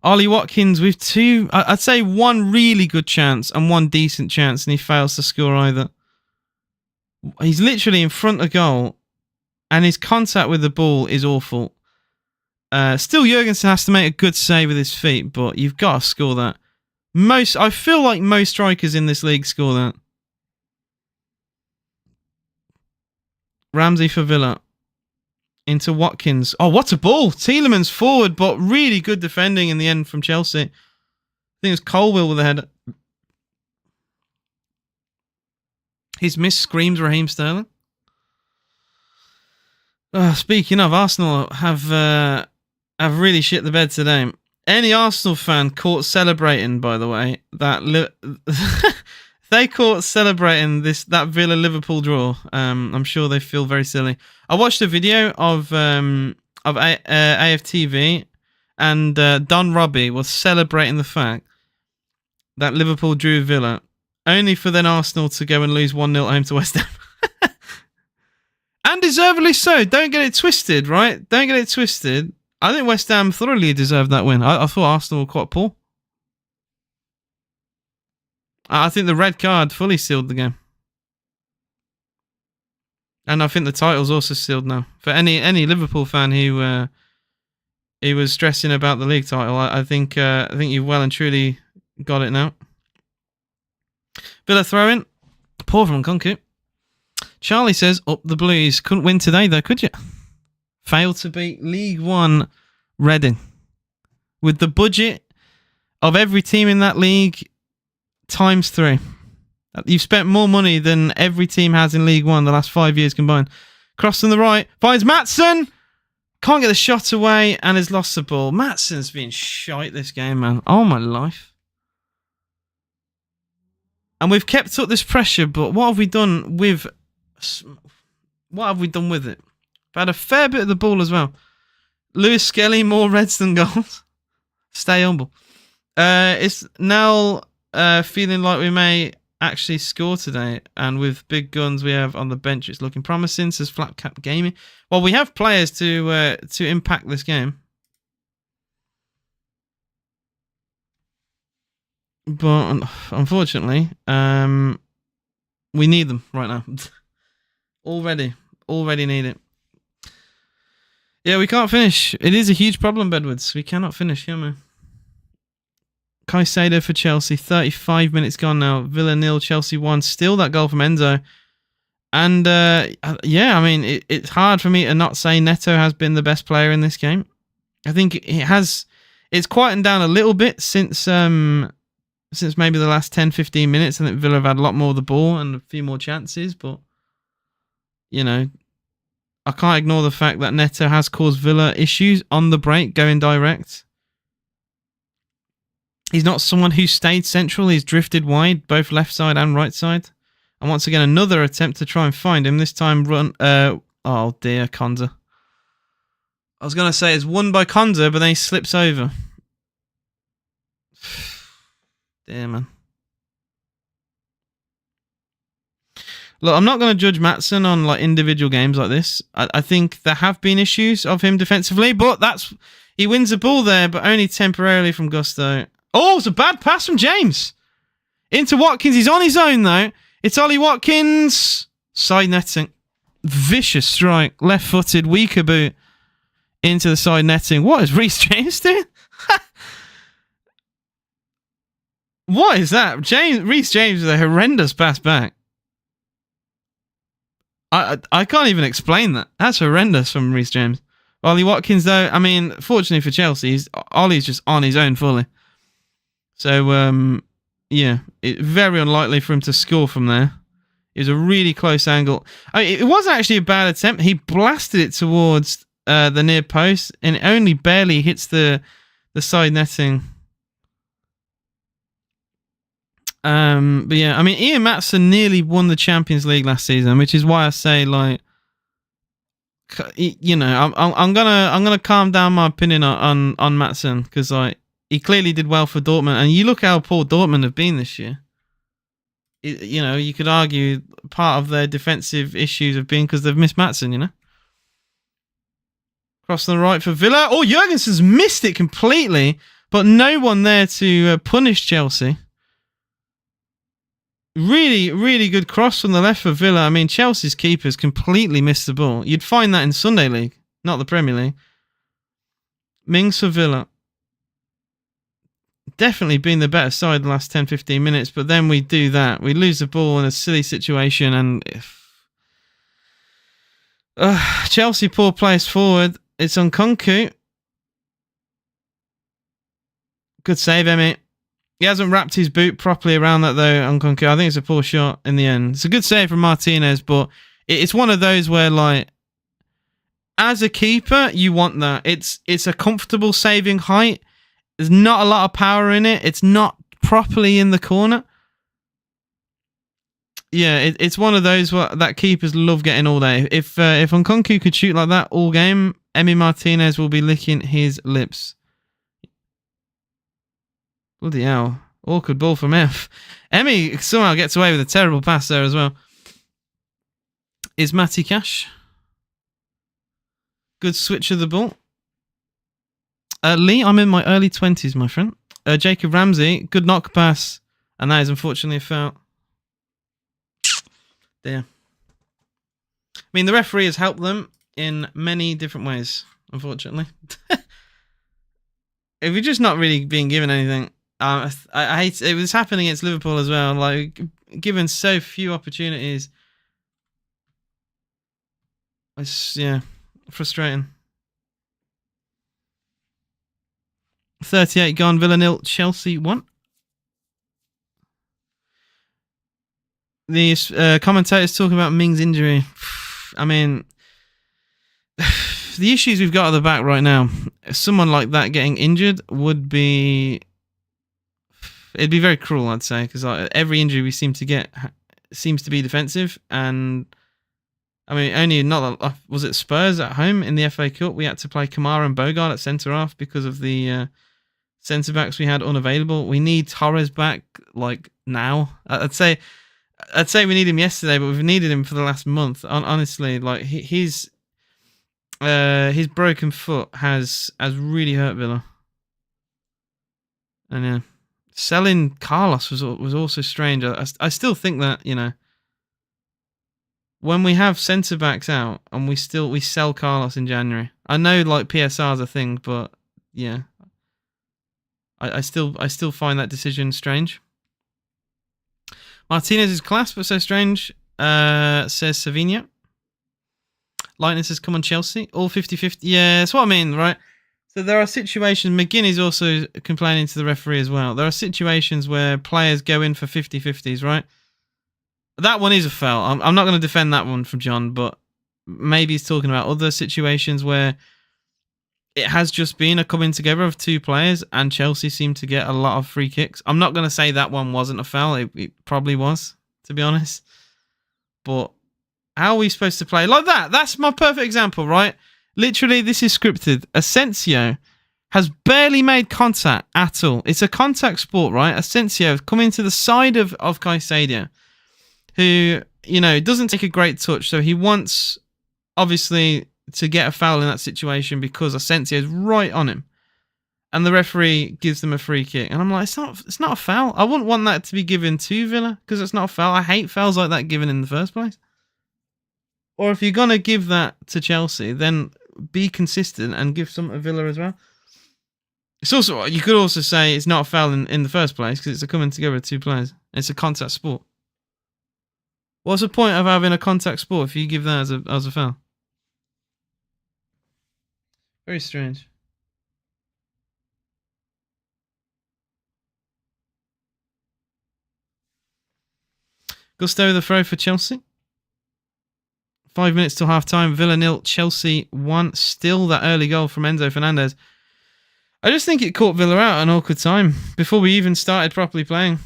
Ollie Watkins with two, I'd say one really good chance and one decent chance, and he fails to score either. He's literally in front of goal, and his contact with the ball is awful. Still, Jurgensen has to make a good save with his feet, but you've got to score that. I feel like most strikers in this league score that. Ramsey for Villa. Into Watkins. Oh, what a ball. Tielemans forward, but really good defending in the end from Chelsea. I think it was Colwill with the header. His miss screams Raheem Sterling. Speaking of, Arsenal have really shit the bed today. Any Arsenal fan caught celebrating, by the way, they caught celebrating that Villa Liverpool draw. I'm sure they feel very silly. I watched a video of AFTV, and Don Robbie was celebrating the fact that Liverpool drew Villa, only for then Arsenal to go and lose 1-0 home to West Ham. And deservedly so. Don't get it twisted, right? Don't get it twisted. I think West Ham thoroughly deserved that win. I thought Arsenal were quite poor. I think the red card fully sealed the game. And I think the title's also sealed now. For any Liverpool fan who was stressing about the league title, I think you've well and truly got it now. Villa throw-in. Poor from Kunku. Charlie says, up the Blues. Couldn't win today though, could you? Failed to beat League One Reading. With the budget of every team in that league times 3. You've spent more money than every team has in League One the last 5 years combined. Cross on the right. Finds Maatsen. Can't get the shot away and has lost the ball. Maatsen's been shite this game, man. Oh, my life. And we've kept up this pressure, but what have we done with it? We've had a fair bit of the ball as well. Lewis Skelly, more Reds than goals. Stay humble. It's now feeling like we may actually score today, and with big guns we have on the bench, it's looking promising, says Flatcap Gaming. Well, we have players to impact this game, but unfortunately, we need them right now. Already need it. Yeah, we can't finish. It is a huge problem, Bedwards. We cannot finish, can we? Caicedo for Chelsea. 35 minutes gone now. Villa 0, Chelsea 1. Still that goal from Enzo. And yeah, I mean, it's hard for me to not say Neto has been the best player in this game. I think it's quietened down a little bit since maybe the last 10-15 minutes. I think Villa have had a lot more of the ball and a few more chances, but you know, I can't ignore the fact that Neto has caused Villa issues on the break, going direct. He's not someone who stayed central. He's drifted wide, both left side and right side. And once again, another attempt to try and find him. This time run... oh dear, Konza. I was going to say it's won by Konza, but then he slips over. Dear, man. Look, I'm not going to judge Maatsen on like individual games like this. I think there have been issues of him defensively, but he wins the ball there, but only temporarily from Gusto. Oh, it's a bad pass from James. Into Watkins. He's on his own, though. It's Ollie Watkins. Side netting. Vicious strike. Left-footed. Weaker boot. Into the side netting. What is Reece James doing? What is that? Reece James with a horrendous pass back. I can't even explain that. That's horrendous from Reece James. Ollie Watkins, though, I mean, fortunately for Chelsea, Ollie's just on his own fully. So, yeah, very unlikely for him to score from there. It was a really close angle. I mean, it wasn't actually a bad attempt. He blasted it towards the near post, and it only barely hits the side netting. But yeah, I mean, Ian Maatsen nearly won the Champions League last season, which is why I say, like, you know, I'm gonna calm down my opinion on Maatsen, because like he clearly did well for Dortmund, and you look how poor Dortmund have been this year. You know, you could argue part of their defensive issues have been because they've missed Maatsen, you know. Cross on the right for Villa. Oh, Jurgensen's missed it completely, but no one there to punish Chelsea. Really, really good cross from the left for Villa. I mean, Chelsea's keepers completely missed the ball. You'd find that in Sunday League, not the Premier League. Mings for Villa. Definitely been the better side the last 10-15 minutes, but then we do that. We lose the ball in a silly situation, and Chelsea poor place forward. It's on Kunku. Good save, Emi. He hasn't wrapped his boot properly around that, though, on Kunku. I think it's a poor shot in the end. It's a good save from Martinez, but it's one of those where, like, as a keeper, you want that. It's a comfortable saving height. There's not a lot of power in it. It's not properly in the corner. Yeah, it's one of those that keepers love getting all day. If Nkunku could shoot like that all game, Emi Martinez will be licking his lips. Bloody hell. Awkward ball from F. Emi somehow gets away with a terrible pass there as well. Is Matty Cash. Good switch of the ball. Lee, I'm in my early 20s, my friend. Jacob Ramsey, good knock pass. And that is unfortunately a foul. There. I mean, the referee has helped them in many different ways, unfortunately. If you're just not really being given anything, I hate it. Was happening against Liverpool as well. Like, given so few opportunities. It's, yeah, frustrating. 38 gone, Villa 0, Chelsea 1. The commentators talking about Ming's injury. I mean, the issues we've got at the back right now, someone like that getting injured would be... It'd be very cruel, I'd say, because every injury we seem to get seems to be defensive. And, I mean, only not... Was it Spurs at home in the FA Cup? We had to play Kamara and Bogart at centre-half because of the... centre-backs we had unavailable. We need Torres back, like, now. I'd say we need him yesterday, but we've needed him for the last month. Honestly, like, his broken foot has really hurt Villa. And yeah, selling Carlos was also strange. I still think that, you know, when we have centre-backs out and we sell Carlos in January. I know, like, PSR's a thing, but yeah. I still find that decision strange. Martinez is class, but so strange, says Savinho. Lightness has come on Chelsea. All 50-50. Yeah, that's what I mean, right? So there are situations... McGinn is also complaining to the referee as well. There are situations where players go in for 50-50s, right? That one is a foul. I'm not going to defend that one from John, but maybe he's talking about other situations where... It has just been a coming together of two players, and Chelsea seem to get a lot of free kicks. I'm not going to say that one wasn't a foul. It probably was, to be honest. But how are we supposed to play like that? That's my perfect example, right? Literally, this is scripted. Asensio has barely made contact at all. It's a contact sport, right? Asensio coming to the side of Caicedo, who, you know, doesn't take a great touch. So he wants, obviously... to get a foul in that situation because Asensio is right on him, and the referee gives them a free kick. And I'm like, it's not a foul. I wouldn't want that to be given to Villa because it's not a foul. I hate fouls like that given in the first place. Or if you're gonna give that to Chelsea, then be consistent and give some to Villa as well. It's also, you could also say it's not a foul in the first place because it's a coming together of two players. It's a contact sport. What's the point of having a contact sport if you give that as a foul? Very strange. Gusto with the throw for Chelsea. 5 minutes till half time. Villa 0, Chelsea 1. Still that early goal from Enzo Fernandez. I just think it caught Villa out at an awkward time before we even started properly playing.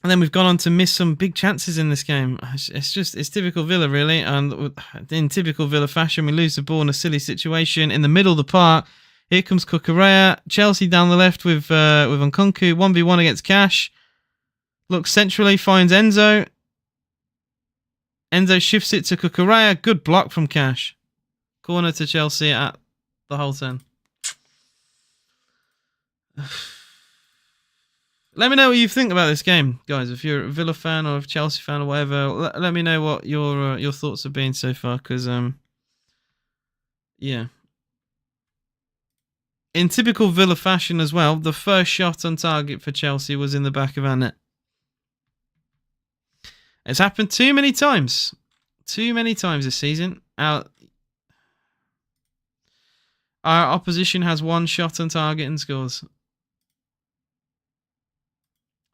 And then we've gone on to miss some big chances in this game. It's typical Villa, really. And in typical Villa fashion, we lose the ball in a silly situation in the middle of the park. Here comes Cucurella. Chelsea down the left with Nkunku. 1v1 against Cash. Looks centrally, finds Enzo. Enzo shifts it to Cucurella. Good block from Cash. Corner to Chelsea at the Holte End. Let me know what you think about this game, guys. If you're a Villa fan or a Chelsea fan or whatever, let me know what your thoughts have been so far. Because yeah, in typical Villa fashion as well, the first shot on target for Chelsea was in the back of our net. It's happened too many times. Too many times this season. Our opposition has one shot on target and scores.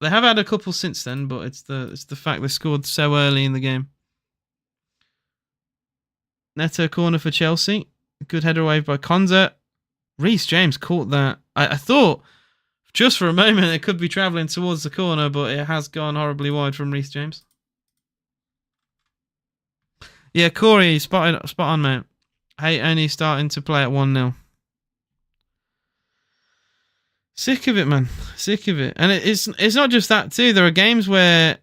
They have had a couple since then, but it's the fact they scored so early in the game. Neto corner for Chelsea. Good header away by Konza. Reece James caught that. I thought just for a moment it could be travelling towards the corner, but it has gone horribly wide from Reece James. Yeah, Corey, spot on, mate. Hate only starting to play at 1-0. Sick of it, man. Sick of it. And it's not just that too. There are games where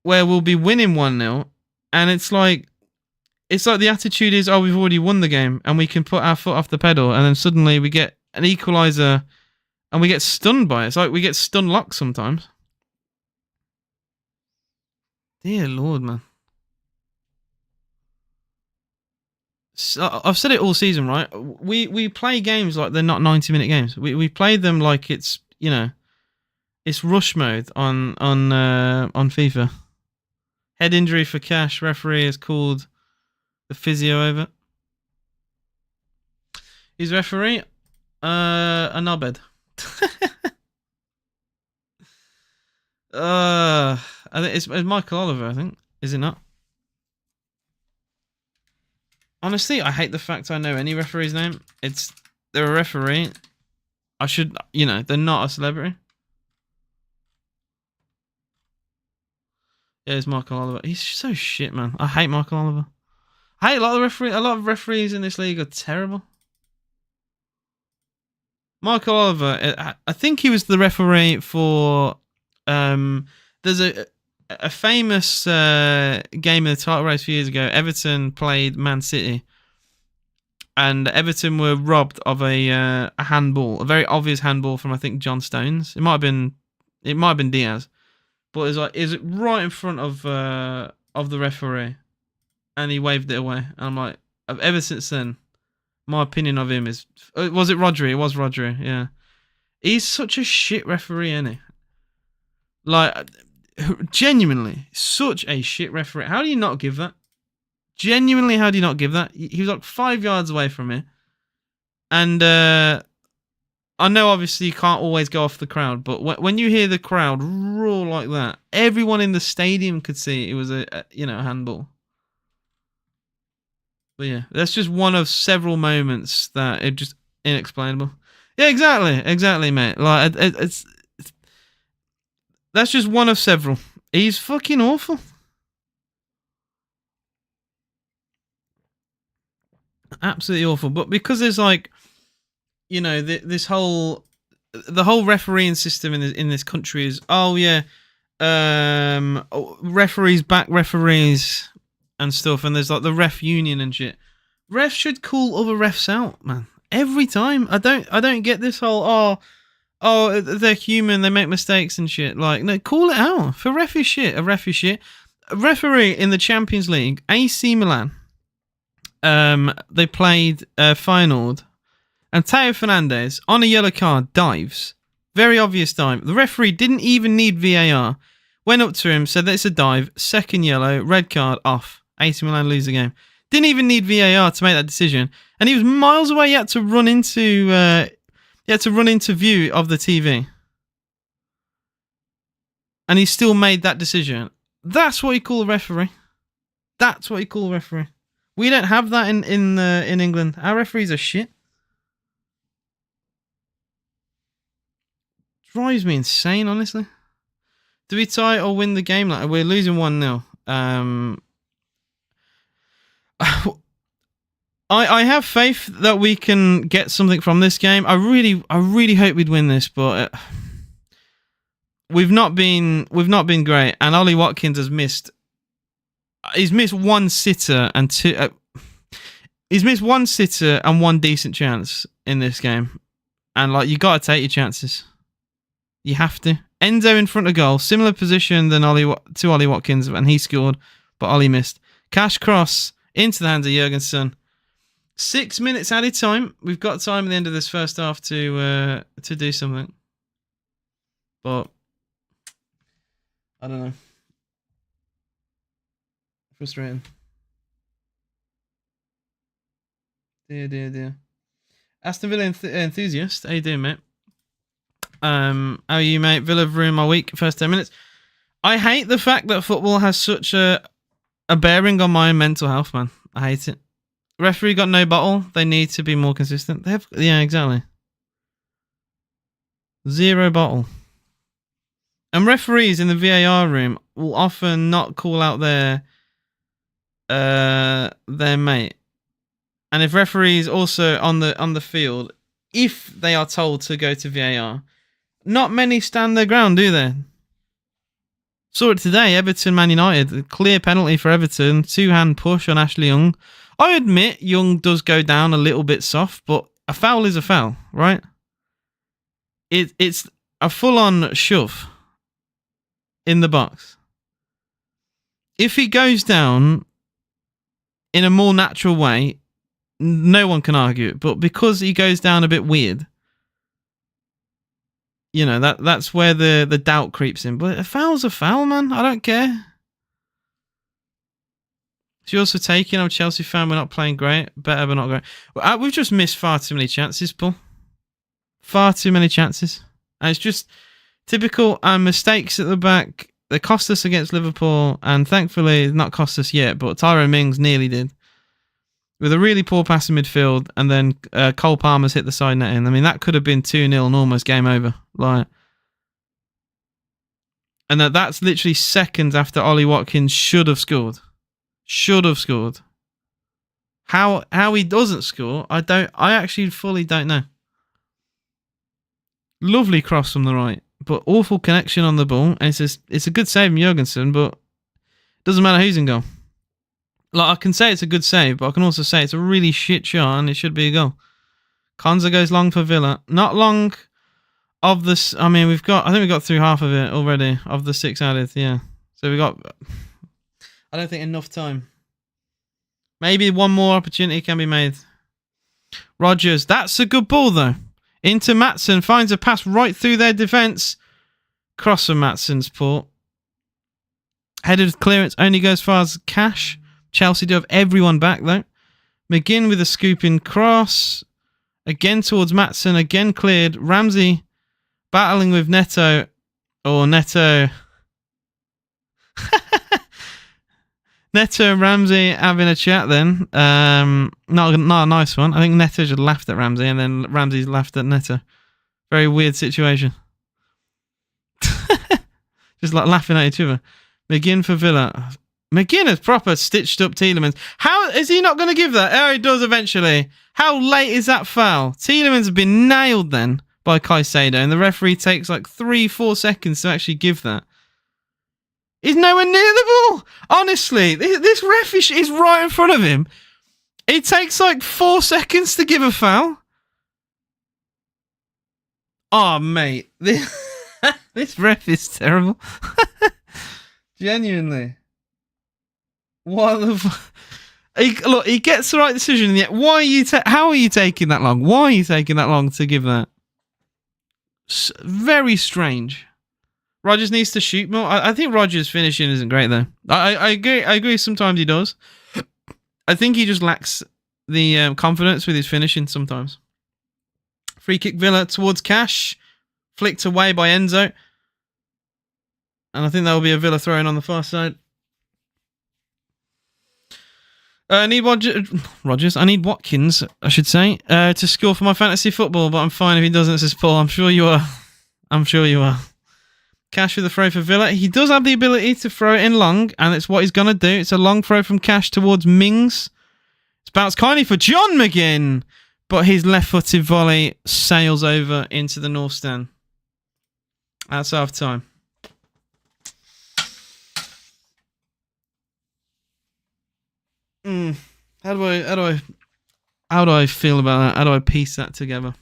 we'll be winning 1-0 and it's like the attitude is, oh, we've already won the game and we can put our foot off the pedal, and then suddenly we get an equaliser and we get stunned by it. It's like we get stun locked sometimes. Dear Lord, man. So I've said it all season, right? We play games like they're not 90-minute games. We play them like it's, you know, it's rush mode on FIFA. Head injury for Cash. Referee has called the physio over. Who's referee? A knobhead. I think it's Michael Oliver, I think. Is it not? Honestly, I hate the fact I know any referee's name. They're a referee. I should, you know, they're not a celebrity. Yeah, it's Michael Oliver. He's so shit, man. I hate Michael Oliver. I hate a lot of referees in this league are terrible. Michael Oliver, I think he was the referee for there's a famous game in the title race a few years ago. Everton played Man City, and Everton were robbed of a handball, a very obvious handball from, I think, John Stones. It might have been Diaz, but it was like, is it right in front of the referee, and he waved it away. And I'm like, ever since then, my opinion of him is, was it Rodri? It was Rodri. Yeah, he's such a shit referee, isn't he? Like, genuinely, such a shit referee. How do you not give that? Genuinely, how do you not give that? He was like 5 yards away from me. And I know obviously you can't always go off the crowd, but when you hear the crowd roar like that, everyone in the stadium could see it was a handball. But yeah, that's just one of several moments that it just inexplainable. Yeah, exactly, mate. Like it's that's just one of several. He's fucking awful. Absolutely awful. But because there's like, you know, the whole refereeing system in this country is, oh yeah, referees back referees and stuff, and there's like the ref union and shit. Refs should call other refs out, man. Every time. I don't get this whole they're human, they make mistakes and shit. Like, no, call it out. If a ref is shit, a ref is shit. A referee in the Champions League, AC Milan, they played Feyenoord, and Teo Fernandez, on a yellow card, dives. Very obvious dive. The referee didn't even need VAR. Went up to him, said that it's a dive. Second yellow, red card, off. AC Milan lose the game. Didn't even need VAR to make that decision. And he was miles away. He had to run into view of the TV. And he still made that decision. That's what you call a referee. That's what you call a referee. We don't have that in England. Our referees are shit. Drives me insane, honestly. Do we tie or win the game? Like, we're losing 1-0. I have faith that we can get something from this game. I really hope we'd win this, but we've not been great. And Ollie Watkins has missed. He's missed one sitter and two. He's missed one sitter and one decent chance in this game. And like, you got to take your chances. You have to. Endo in front of goal, similar position than Ollie Watkins, and he scored, but Ollie missed. Cash cross into the hands of Jurgensen. 6 minutes added time. We've got time at the end of this first half to do something. But I don't know. Frustrating. Dear. Aston Villa enthusiast. How you doing, mate? How are you, mate? Villa ruined my week. First 10 minutes. I hate the fact that football has such a bearing on my mental health, man. I hate it. Referee got no bottle. They need to be more consistent. Yeah, exactly. 0 bottle. And referees in the VAR room will often not call out their mate. And if referees also on the field, if they are told to go to VAR, not many stand their ground, do they? Saw it today, Everton, Man United. A clear penalty for Everton. 2-hand push on Ashley Young. I admit Young does go down a little bit soft, but a foul is a foul, right? It's a full-on shove in the box. If he goes down in a more natural way, no one can argue it. But because he goes down a bit weird, you know, that's where the doubt creeps in. But a foul's a foul, man. I don't care. She also taking, I'm a Chelsea fan, we're not playing great. Better, but not great. We've just missed far too many chances, Paul. Far too many chances. And it's just typical mistakes at the back. They cost us against Liverpool, and thankfully, not cost us yet, but Tyrone Mings nearly did. With a really poor pass in midfield, and then Cole Palmer's hit the side net in. I mean, that could have been 2-0 and almost game over. Like, and that's literally seconds after Ollie Watkins should have scored. Should have scored. How he doesn't score, I actually fully don't know. Lovely cross from the right, but awful connection on the ball. And it's a good save from Jurgensen, but it doesn't matter who's in goal. Like, I can say it's a good save, but I can also say it's a really shit shot and it should be a goal. Konza goes long for Villa. Not long of this. I mean, I think we got through half of it already of the 6 added. Yeah. So we got, I don't think enough time. Maybe one more opportunity can be made. Rodgers. That's a good ball though. Into Maatsen. Finds a pass right through their defence. Cross from Maatsen's port. Headed clearance only goes as far as Cash. Chelsea do have everyone back though. McGinn with a scooping cross. Again towards Maatsen. Again cleared. Ramsey battling with Neto. Or Neto. Neto and Ramsey having a chat then. Not a nice one. I think Neto just laughed at Ramsey and then Ramsey laughed at Neto. Very weird situation. Just like laughing at each other. McGinn for Villa. McGinn has proper stitched up Tielemans. How is he not going to give that? Oh, he does eventually. How late is that foul? Tielemans has been nailed then by Caicedo, and the referee takes like 3-4 seconds to actually give that. He's nowhere near the ball. Honestly, this ref is right in front of him. It takes like 4 seconds to give a foul. Oh, mate. This ref is terrible. Genuinely. What the He gets the right decision, and yet why are you? How are you taking that long? Why are you taking that long to give that? Very strange. Rodgers needs to shoot more. I think Rodgers' finishing isn't great though. I agree. I agree. Sometimes he does. I think he just lacks the confidence with his finishing sometimes. Free kick Villa towards Cash, flicked away by Enzo, and I think that will be a Villa throw-in on the far side. I need Rodgers. I need Watkins, I should say, to score for my fantasy football, but I'm fine if he doesn't, says Paul. I'm sure you are. I'm sure you are. Cash with a throw for Villa. He does have the ability to throw it in long, and it's what he's going to do. It's a long throw from Cash towards Mings. It's bounced kindly for John McGinn, but his left-footed volley sails over into the North Stand. That's half time. How do I feel about that? How do I piece that together?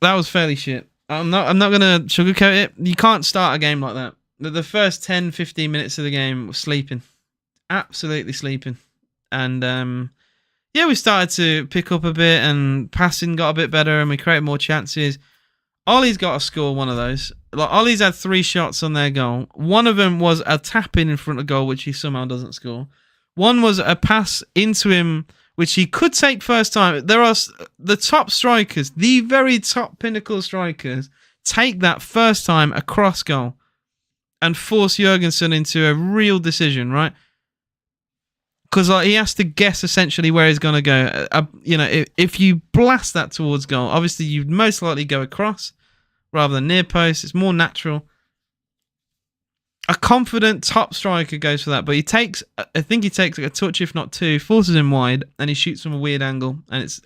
That was fairly shit. I'm not gonna sugarcoat it. You can't start a game like that. The first 10, 15 minutes of the game was sleeping. Absolutely sleeping. And we started to pick up a bit, and passing got a bit better, and we created more chances. Ollie's got to score one of those. Like, Ollie's had 3 shots on their goal. One of them was a tap-in front of goal, which he somehow doesn't score. One was a pass into him, which he could take first time. There are the top strikers, the very top pinnacle strikers, take that first time across goal and force Jurgensen into a real decision, right? Because he has to guess essentially where he's going to go. If you blast that towards goal, obviously you'd most likely go across rather than near post. It's more natural. A confident top striker goes for that, but I think he takes like a touch, if not 2, forces him wide, and he shoots from a weird angle. And it's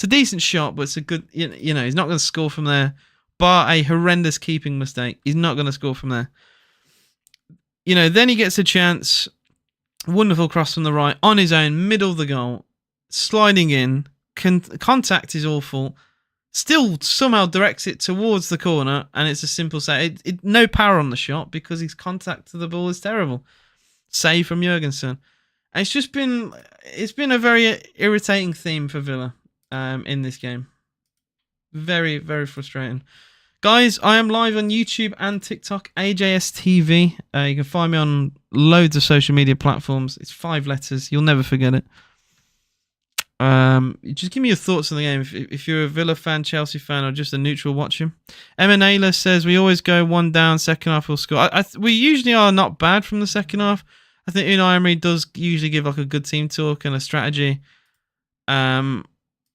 a decent shot, but it's a good, he's not going to score from there. Bar a horrendous keeping mistake, he's not going to score from there. Then he gets a chance. Wonderful cross from the right, on his own, middle of the goal, sliding in. Contact is awful. Still somehow directs it towards the corner, and it's a simple save. No power on the shot because his contact to the ball is terrible. Save from Jurgensen. And it's been a very irritating theme for Villa in this game. Very, very frustrating. Guys, I am live on YouTube and TikTok, AJS TV. You can find me on loads of social media platforms. It's 5 letters. You'll never forget it. Just give me your thoughts on the game. If you're a Villa fan, Chelsea fan, or just a neutral watching. Emma Naylor says, we always go 1 down, second half we'll score. We usually are not bad from the second half. I think Unai Emery does usually give like a good team talk and a strategy.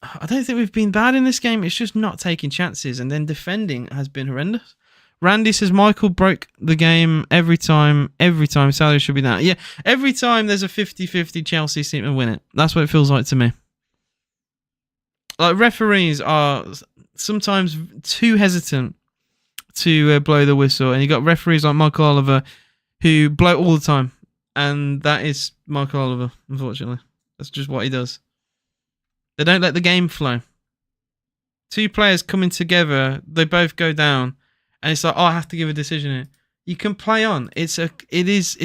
I don't think we've been bad in this game. It's just not taking chances, and then defending has been horrendous. Randy says Michael broke the game every time. Salary should be that. Yeah, every time there's a 50-50 Chelsea seem to win it. That's what it feels like to me. Like, referees are sometimes too hesitant to blow the whistle, and you got referees like Michael Oliver who blow all the time, and that is Michael Oliver, unfortunately. That's just what he does. They don't let the game flow. 2 players coming together, they both go down, and it's like, I have to give a decision here. You can play on. It's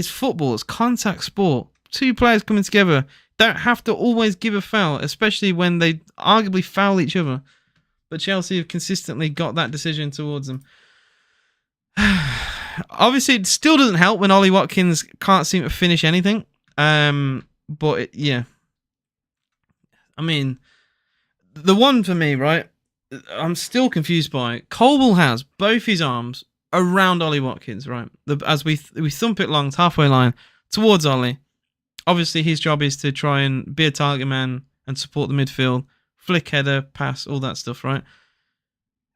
football. It's contact sport. 2 players coming together don't have to always give a foul, especially when they arguably foul each other. But Chelsea have consistently got that decision towards them. Obviously, it still doesn't help when Ollie Watkins can't seem to finish anything. Yeah. I mean, the one for me, right, I'm still confused by. Colwell has both his arms around Ollie Watkins, right? As we thump it long, halfway line, towards Ollie. Obviously, his job is to try and be a target man and support the midfield, flick header, pass, all that stuff, right?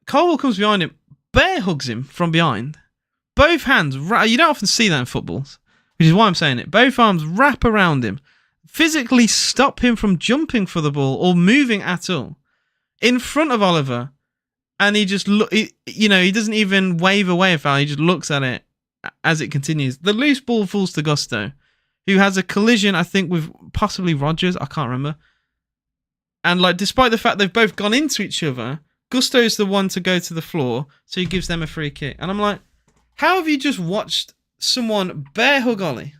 Colwell comes behind him, bear hugs him from behind. Both hands, you don't often see that in football, which is why I'm saying it. Both arms wrap around him, physically stop him from jumping for the ball or moving at all in front of Oliver, and he just he doesn't even wave away a foul. He just looks at it as it continues. The loose ball falls to Gusto, who has a collision, I think, with possibly Rodgers. I can't remember. And despite the fact they've both gone into each other, Gusto's the one to go to the floor, so he gives them a free kick. And I'm like, how have you just watched someone bear hug Ollie,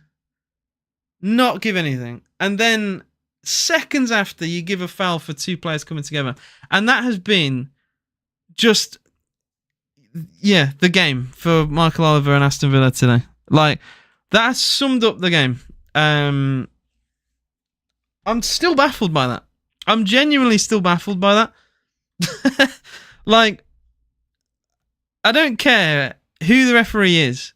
not give anything, and then seconds after you give a foul for two players coming together. And that has been just, the game for Michael Oliver and Aston Villa today. Like, that summed up the game. I'm still baffled by that. I'm genuinely still baffled by that. Like, I don't care who the referee is.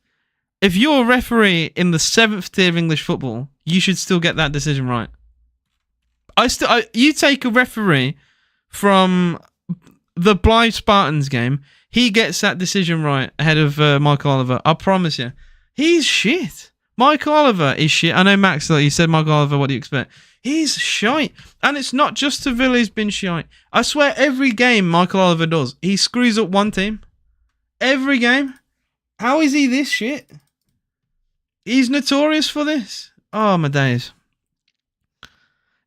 If you're a referee in the 7th tier of English football, you should still get that decision right. You take a referee from the Blythe Spartans game, he gets that decision right ahead of Michael Oliver. I promise you. He's shit. Michael Oliver is shit. I know Max, you said Michael Oliver, what do you expect? He's shite. And it's not just to Villa he's been shite. I swear every game Michael Oliver does, he screws up one team. Every game. How is he this shit? He's notorious for this. Oh, my days.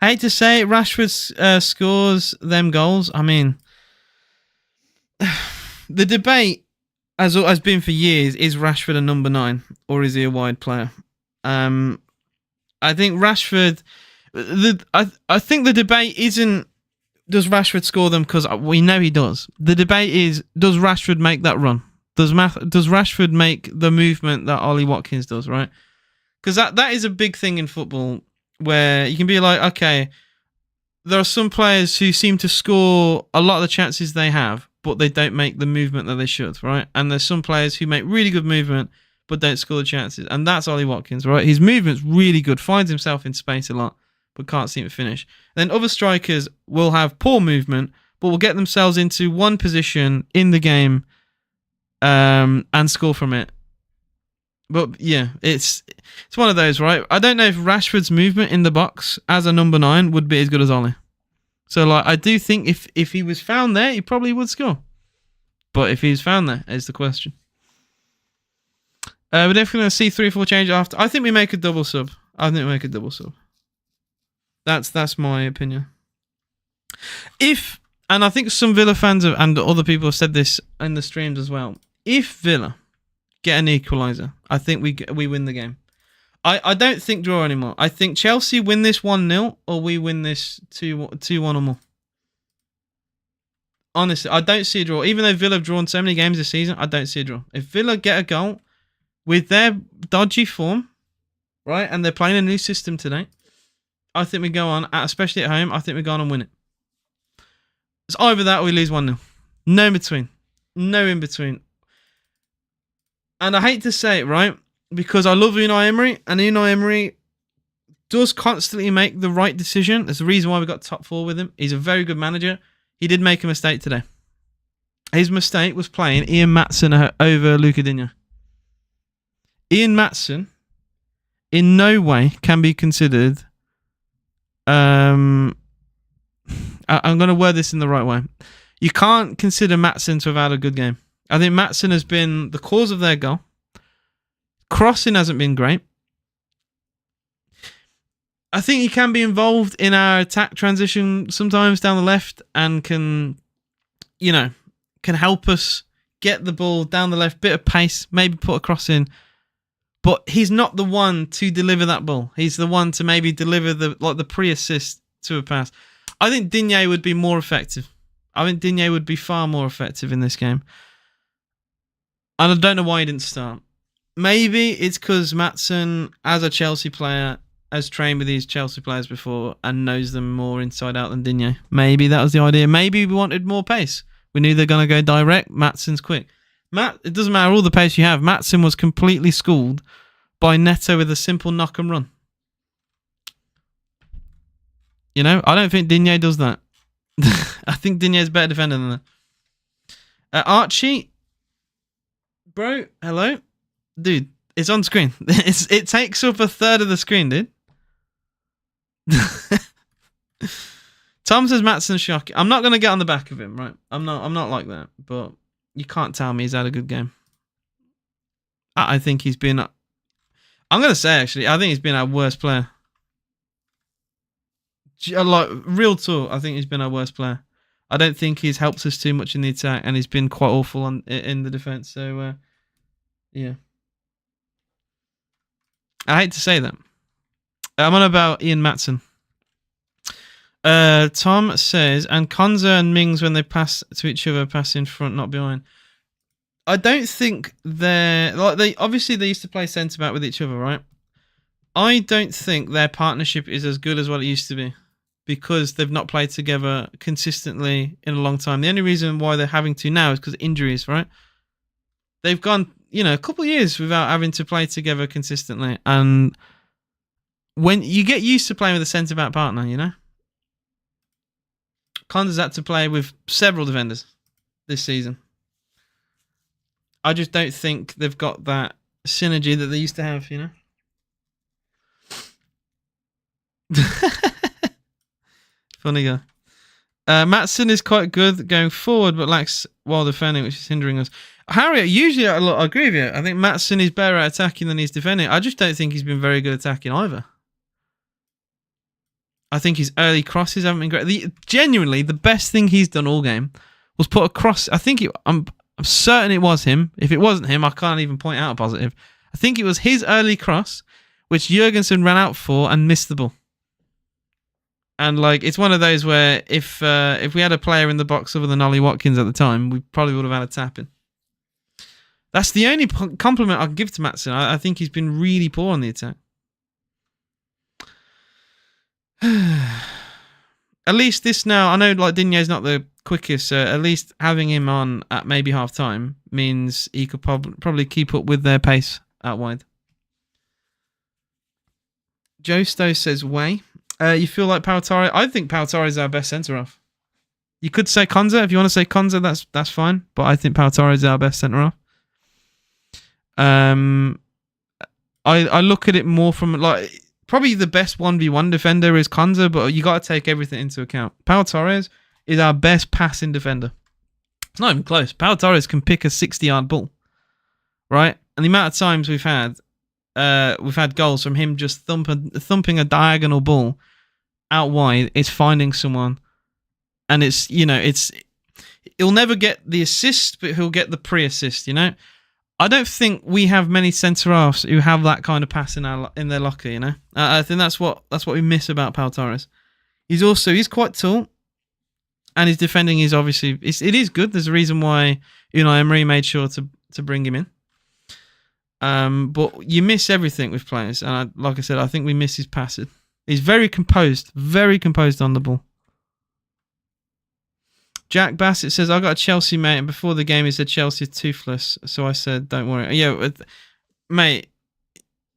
I hate to say it, Rashford scores them goals. I mean, the debate has been for years, is Rashford a number 9 or is he a wide player? I think Rashford... I think the debate isn't does Rashford score them, because we know he does. The debate is, does Rashford make that run? Does Rashford make the movement that Ollie Watkins does, right? Because that is a big thing in football, where you can be like, okay, there are some players who seem to score a lot of the chances they have, but they don't make the movement that they should, right? And there's some players who make really good movement, but don't score the chances. And that's Ollie Watkins, right? His movement's really good, finds himself in space a lot, but can't seem to finish. Then other strikers will have poor movement, but will get themselves into one position in the game and score from it. But yeah, it's one of those, right? I don't know if Rashford's movement in the box as a number 9 would be as good as Ollie. So like, I do think if he was found there, he probably would score. But if he's found there, is the question. We're definitely going to see 3 or 4 changes after. I think we make a double sub. That's my opinion. And I think some Villa fans and other people have said this in the streams as well. If Villa get an equaliser, I think we win the game. I don't think draw anymore. I think Chelsea win this 1-0 or we win this 2-1 or more. Honestly, I don't see a draw. Even though Villa have drawn so many games this season, I don't see a draw. If Villa get a goal with their dodgy form, right, and they're playing a new system today, I think we go on, especially at home, I think we go on and win it. It's either that or we lose 1-0. No in between. No in between. And I hate to say it, right? Because I love Unai Emery, and Unai Emery does constantly make the right decision. That's the reason why we got top 4 with him. He's a very good manager. He did make a mistake today. His mistake was playing Ian Maatsen over Luca Digne. Ian Maatsen in no way can be considered... I'm going to word this in the right way. You can't consider Maatsen to have had a good game. I think Maatsen has been the cause of their goal. Crossing hasn't been great. I think he can be involved in our attack transition sometimes down the left and can help us get the ball down the left, bit of pace, maybe put a cross in. But he's not the one to deliver that ball. He's the one to maybe deliver the pre-assist to a pass. I think Digne would be more effective. I think Digne would be far more effective in this game. And I don't know why he didn't start. Maybe it's because Maatsen, as a Chelsea player, has trained with these Chelsea players before and knows them more inside out than Digne. Maybe that was the idea. Maybe we wanted more pace. We knew they're going to go direct. Maatsen's quick. It doesn't matter all the pace you have. Maatsen was completely schooled by Neto with a simple knock and run. I don't think Digne does that. I think Digne is a better defender than that. Archie, bro, hello, dude. It's on screen. It takes up a third of the screen, dude. Tom says Maatsen's shocking. I'm not gonna get on the back of him, right? I'm not like that, but. You can't tell me he's had a good game. I think he's been... I'm going to say, actually, I think he's been our worst player. Like, real talk, I think he's been our worst player. I don't think he's helped us too much in the attack, and he's been quite awful in the defence. So, yeah. I hate to say that. I'm on about Ian Matson. Tom says, and Konza and Mings, when they pass to each other, pass in front, not behind. I don't think they're like they obviously they used to play centre back with each other, right? I don't think their partnership is as good as what it used to be because they've not played together consistently in a long time. The only reason why they're having to now is because of injuries, right? They've gone, a couple of years without having to play together consistently, and when you get used to playing with a centre back partner, Konza's had to play with several defenders this season. I just don't think they've got that synergy that they used to have, Funny guy. Matson is quite good going forward, but lacks while defending, which is hindering us. Harriet, usually I agree with you. I think Matson is better at attacking than he's defending. I just don't think he's been very good attacking either. I think his early crosses haven't been great. Genuinely, the best thing he's done all game was put a cross. I'm certain it was him. If it wasn't him, I can't even point out a positive. I think it was his early cross, which Jurgensen ran out for and missed the ball. And it's one of those where if we had a player in the box other than Ollie Watkins at the time, we probably would have had a tap in. That's the only compliment I can give to Matson. I think he's been really poor on the attack. At least this now, I know Digne's not the quickest, so at least having him on at maybe half time means he could probably keep up with their pace out wide. Joe Stowe says, Way. You feel like Pautare? I think Pautare is our best centre-half. You could say Konza. If you want to say Konza, that's fine. But I think Pautare is our best centre-half. I look at it more from probably the best 1v1 defender is Konza, but you got to take everything into account. Pau Torres is our best passing defender. It's not even close. Pau Torres can pick a 60-yard ball, right? And the amount of times we've had goals from him just thumping a diagonal ball out wide. It's finding someone, and he'll never get the assist, but he'll get the pre-assist. I don't think we have many centre-halves who have that kind of pass in their locker, I think that's what we miss about Pau Torres. He's quite tall, and his defending is obviously it is good. There's a reason why Unai Emery made sure to bring him in. But you miss everything with players, and like I said, I think we miss his passing. He's very composed on the ball. Jack Bassett says, I got a Chelsea mate, and before the game he said Chelsea are toothless, so I said, don't worry. Yeah, mate,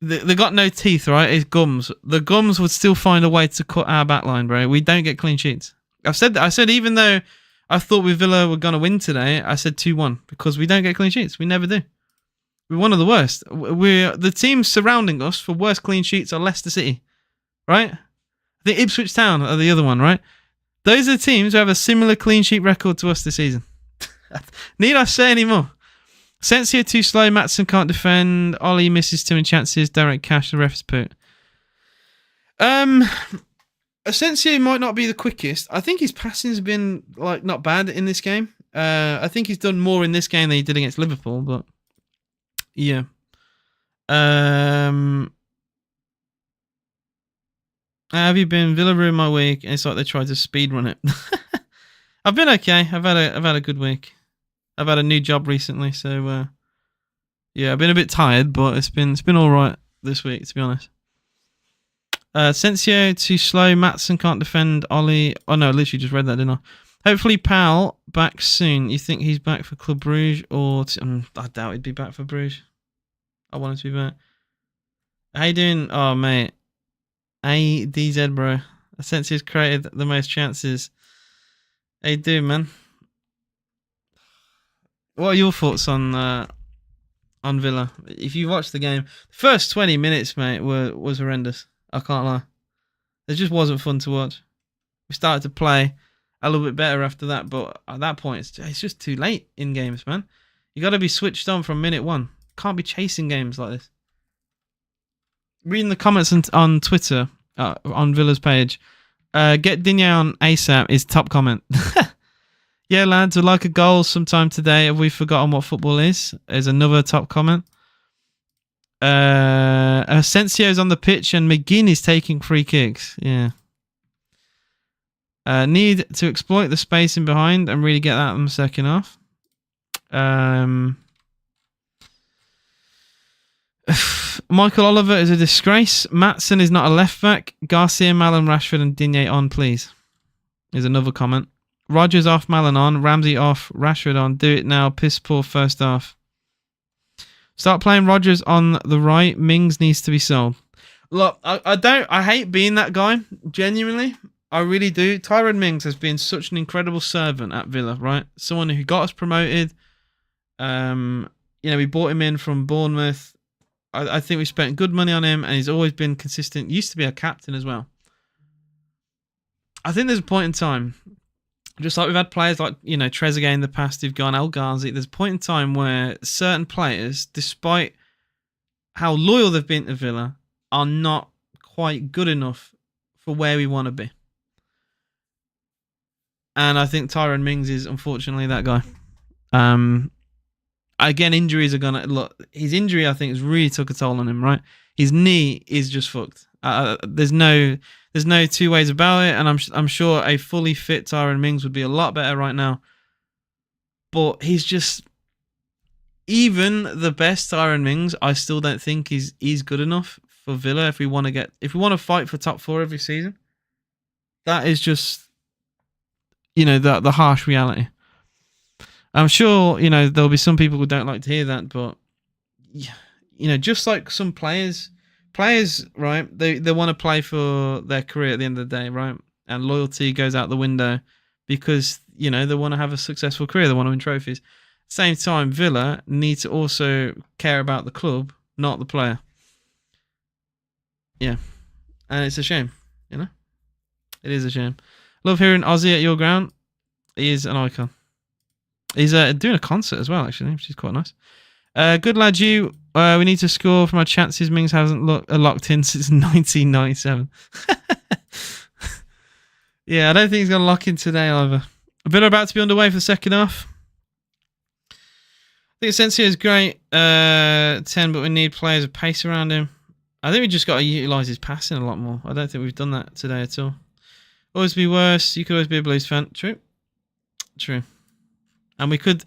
they got no teeth, right? It's gums. The gums would still find a way to cut our backline, bro. We don't get clean sheets. I've said that. I said even though I thought Villa were going to win today, I said 2-1 because we don't get clean sheets. We never do. We're one of the worst. The teams surrounding us for worst clean sheets are Leicester City, right? The Ipswich Town are the other one, right? Those are the teams who have a similar clean sheet record to us this season. Need I say any more? Sensio too slow. Matson can't defend. Ollie misses too many chances. Direct cash. The ref is put. Sensio might not be the quickest. I think his passing's been not bad in this game. I think he's done more in this game than he did against Liverpool. But yeah. Have you been? Villa ruined my week, and it's like they tried to speed run it. I've been okay. I've had a good week. I've had a new job recently, so yeah, I've been a bit tired, but it's been all right this week, to be honest. Sensio too slow. Matson can't defend. Ollie. Oh no, I literally just read that, didn't I? Hopefully, Pal back soon. You think he's back for Club Bruges, or I doubt he'd be back for Bruges. I want him to be back. How you doing? Oh mate. ADZ, bro. Asensio's created the most chances. How you doing, man? What are your thoughts on Villa? If you watched the game, the first 20 minutes, mate, was horrendous. I can't lie. It just wasn't fun to watch. We started to play a little bit better after that, but at that point, it's just too late in games, man. You got to be switched on from minute one. Can't be chasing games like this. Reading the comments on Twitter, on Villa's page, get Digne on ASAP is top comment. Yeah, lads, would like a goal sometime today. Have we forgotten what football is? Is another top comment. Asensio's on the pitch and McGinn is taking free kicks. Yeah. Need to exploit the space in behind and really get that in the second half. Michael Oliver is a disgrace. Maatson is not a left back. Garcia, Malin, Rashford and Digne on, please. Is another comment. Rogers off, Malin on. Ramsey off, Rashford on. Do it now. Piss poor first half. Start playing Rogers on the right. Mings needs to be sold. Look, I hate being that guy. Genuinely. I really do. Tyrone Mings has been such an incredible servant at Villa, right? Someone who got us promoted. We bought him in from Bournemouth. I think we spent good money on him and he's always been consistent. Used to be a captain as well. I think there's a point in time, just like we've had players like, Trezeguet in the past who've gone, El Ghazi, there's a point in time where certain players, despite how loyal they've been to Villa, are not quite good enough for where we want to be. And I think Tyrone Mings is unfortunately that guy. Again, injuries are gonna look. His injury, I think, has really took a toll on him. Right, his knee is just fucked. There's no two ways about it. And I'm sure a fully fit Tyrone Mings would be a lot better right now. But he's just, even the best Tyrone Mings, I still don't think he's good enough for Villa. If we want to fight for top 4 every season, that is just, the harsh reality. I'm sure, there'll be some people who don't like to hear that, but, just like some players, right, they want to play for their career at the end of the day, right? And loyalty goes out the window because, they want to have a successful career. They want to win trophies. Same time, Villa need to also care about the club, not the player. Yeah. And it's a shame, It is a shame. Love hearing Ozzy at your ground. He is an icon. He's doing a concert as well, actually, which is quite nice. Good lad, you. We need to score from our chances. Mings hasn't locked in since 1997. Yeah, I don't think he's going to lock in today either. A bit about to be underway for the second half. I think Asensio is great. 10, but we need players with pace around him. I think we just got to utilise his passing a lot more. I don't think we've done that today at all. Always be worse. You could always be a Blues fan. True. And we could,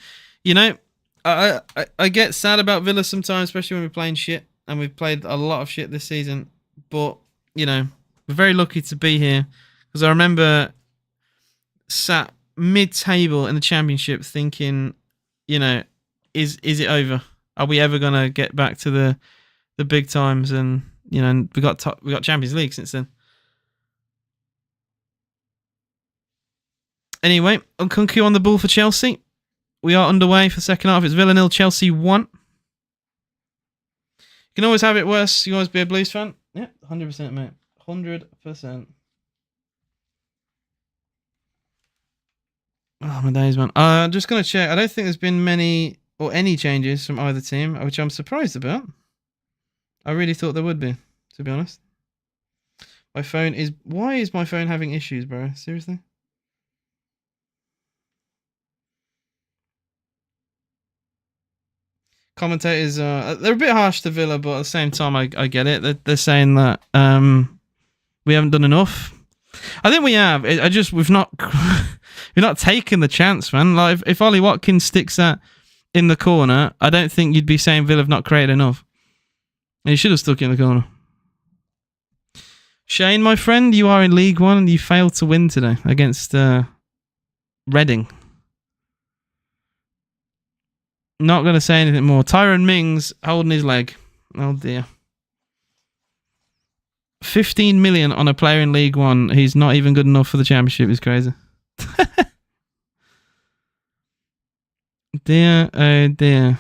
I get sad about Villa sometimes, especially when we're playing shit. And we've played a lot of shit this season. But, we're very lucky to be here. Because I remember sat mid-table in the Championship thinking, is it over? Are we ever going to get back to the big times? And, we got Champions League since then. Anyway, Nkunku on the ball for Chelsea. We are underway for the second half. It's Villa 0, Chelsea 1. You can always have it worse. You can always be a Blues fan. Yeah, 100%, mate. 100%. Oh, my days, man. I'm just going to check. I don't think there's been many or any changes from either team, which I'm surprised about. I really thought there would be, to be honest. My phone is... Why is my phone having issues, bro? Seriously? Commentators, they're a bit harsh to Villa, but at the same time, I get it. They're saying that we haven't done enough. I think we have. We've not taken the chance, man. Like if Ollie Watkins sticks that in the corner, I don't think you'd be saying Villa have not created enough. And he should have stuck it in the corner. Shane, my friend, you are in League One and you failed to win today against Reading. Not going to say anything more. Tyrone Mings holding his leg. Oh dear. 15 million on a player in League One. He's not even good enough for the Championship. Is crazy. Dear, oh dear.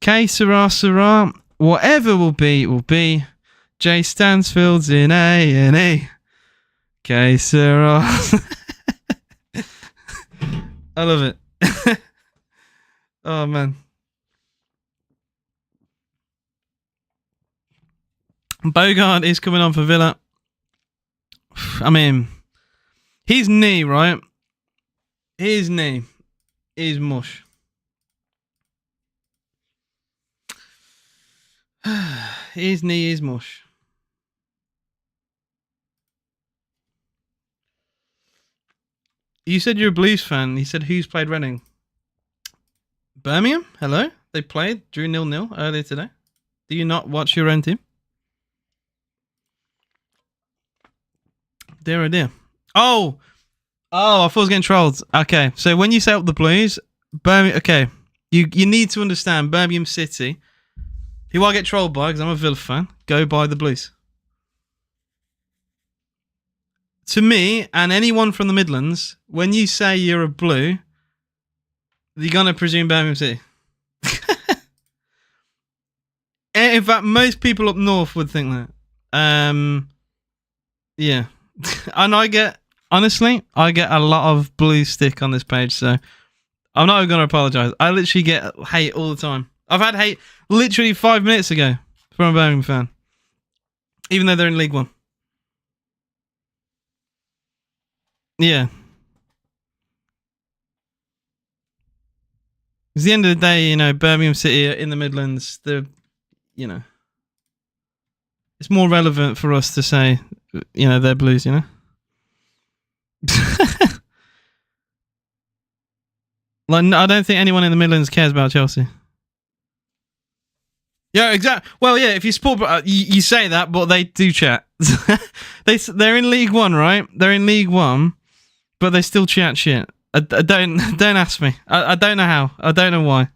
K Sarah. Whatever will be. J Stansfield's in A&E. K Sarah. I love it. Oh, man. Bogart is coming on for Villa. I mean, his knee, right? His knee is mush. His knee is mush. You said you're a Blues fan. He said, who's played Reading? Birmingham? Hello? They played, drew 0-0 earlier today. Do you not watch your own team? Dear oh dear. Oh, I thought I was getting trolled. Okay, so when you say up the Blues, Birmingham, okay, you need to understand Birmingham City, who I get trolled by because I'm a Villa fan, go by the Blues. To me, and anyone from the Midlands, when you say you're a Blue, you're going to presume Birmingham City. In fact, most people up north would think that. Yeah. And I get a lot of blue stick on this page, so I'm not even going to apologise. I literally get hate all the time. I've had hate literally 5 minutes ago from a Birmingham fan, even though they're in League One. Yeah. Because at the end of the day, you know, Birmingham City are in the Midlands, they're, you know, it's more relevant for us to say, you know, they're Blues, you know? Like, I don't think anyone in the Midlands cares about Chelsea. Yeah, exactly. Well, yeah, if you support, you say that, but they do chat. They're in League One, right? They're in League One, but they still chat shit. Don't ask me. I don't know how. I don't know why.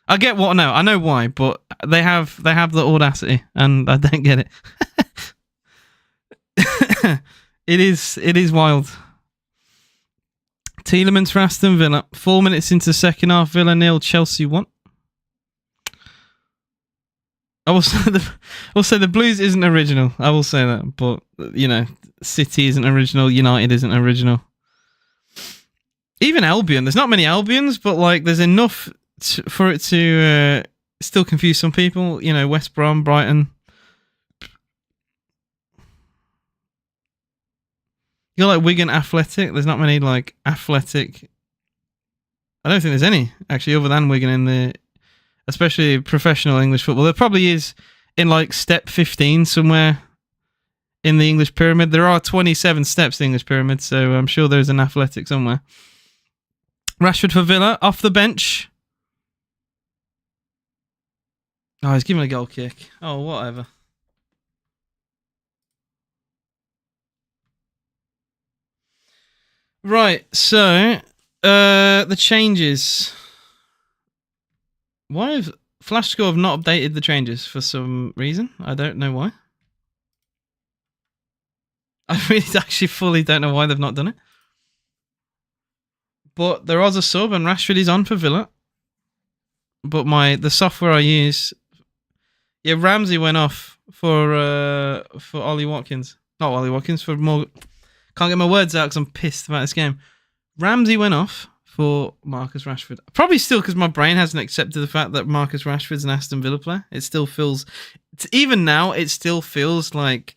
I get what I know why, but they have the audacity, and I don't get it. It is wild. Tielemans for Aston Villa. 4 minutes into second half, Villa 0, Chelsea 1. I will say the Blues isn't original. I will say that, but you know, City isn't original. United isn't original. Even Albion. There's not many Albions, but like there's enough for it to still confuse some people. You know, West Brom, Brighton. You got like Wigan Athletic. There's not many like athletic. I don't think there's any actually other than Wigan in the, especially professional English football. There probably is in like step 15 somewhere in the English pyramid. There are 27 steps in the English pyramid, so I'm sure there's an athletic somewhere. Rashford for Villa off the bench. Oh, he's giving a goal kick. Oh, whatever. Right, so the changes. Why have FlashScore have not updated the changes for some reason? I don't know why. I really actually fully don't know why they've not done it. But there was a sub and Rashford is on for Villa. But the software I use, yeah, Ramsey went off for Ollie Watkins. Not Ollie Watkins, for more. Can't get my words out because I'm pissed about this game. Ramsey went off for Marcus Rashford. Probably still because my brain hasn't accepted the fact that Marcus Rashford's an Aston Villa player. It still feels, even now, it still feels like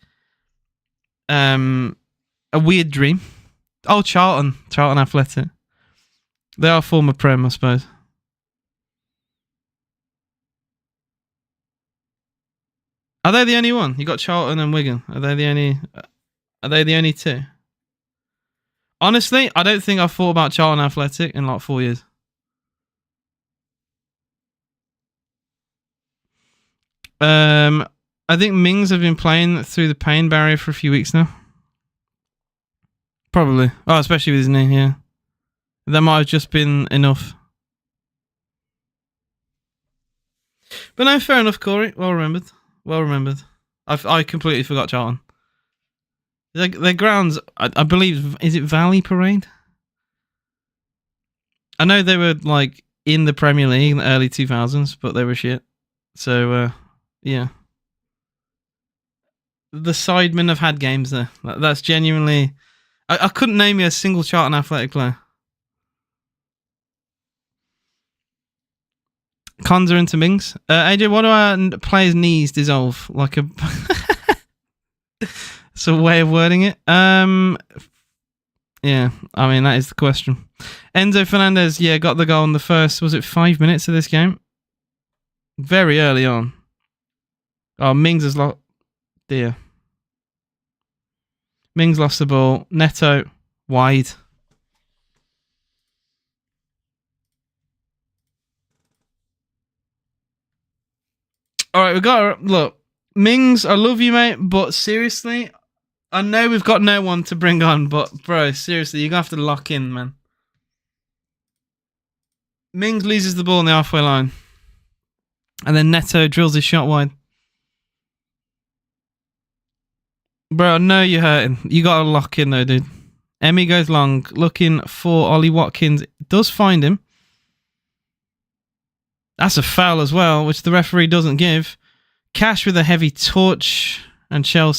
a weird dream. Oh, Charlton Athletic. They are former Prem, I suppose. Are they the only one? You got Charlton and Wigan. Are they the only two? Honestly, I don't think I've thought about Charlton Athletic in like 4 years. I think Mings have been playing through the pain barrier for a few weeks now. Probably. Oh, especially with his knee, yeah. That might have just been enough. But no, fair enough, Corey. Well remembered. I completely forgot Charlton. Their grounds, I believe, is it Valley Parade? I know they were like in the Premier League in the early 2000s, but they were shit. So, yeah. The Sidemen have had games there. That's genuinely... I couldn't name you a single Charlton Athletic player. Conza into Mings. AJ, what do our players' knees dissolve? Like a... It's a way of wording it. Yeah, I mean, that is the question. Enzo Fernandez, yeah, got the goal in the first, was it 5 minutes of this game? Very early on. Oh, Mings has lost. Dear. Mings lost the ball. Neto wide. All right, we got look. Mings, I love you, mate, but seriously, I know we've got no one to bring on, but bro, seriously, you're gonna have to lock in, man. Mings loses the ball on the halfway line, and then Neto drills his shot wide. Bro, I know you're hurting. You gotta lock in though, dude. Emmy goes long, looking for Ollie Watkins. Does find him. That's a foul as well, which the referee doesn't give. Cash with a heavy touch, and Chelsea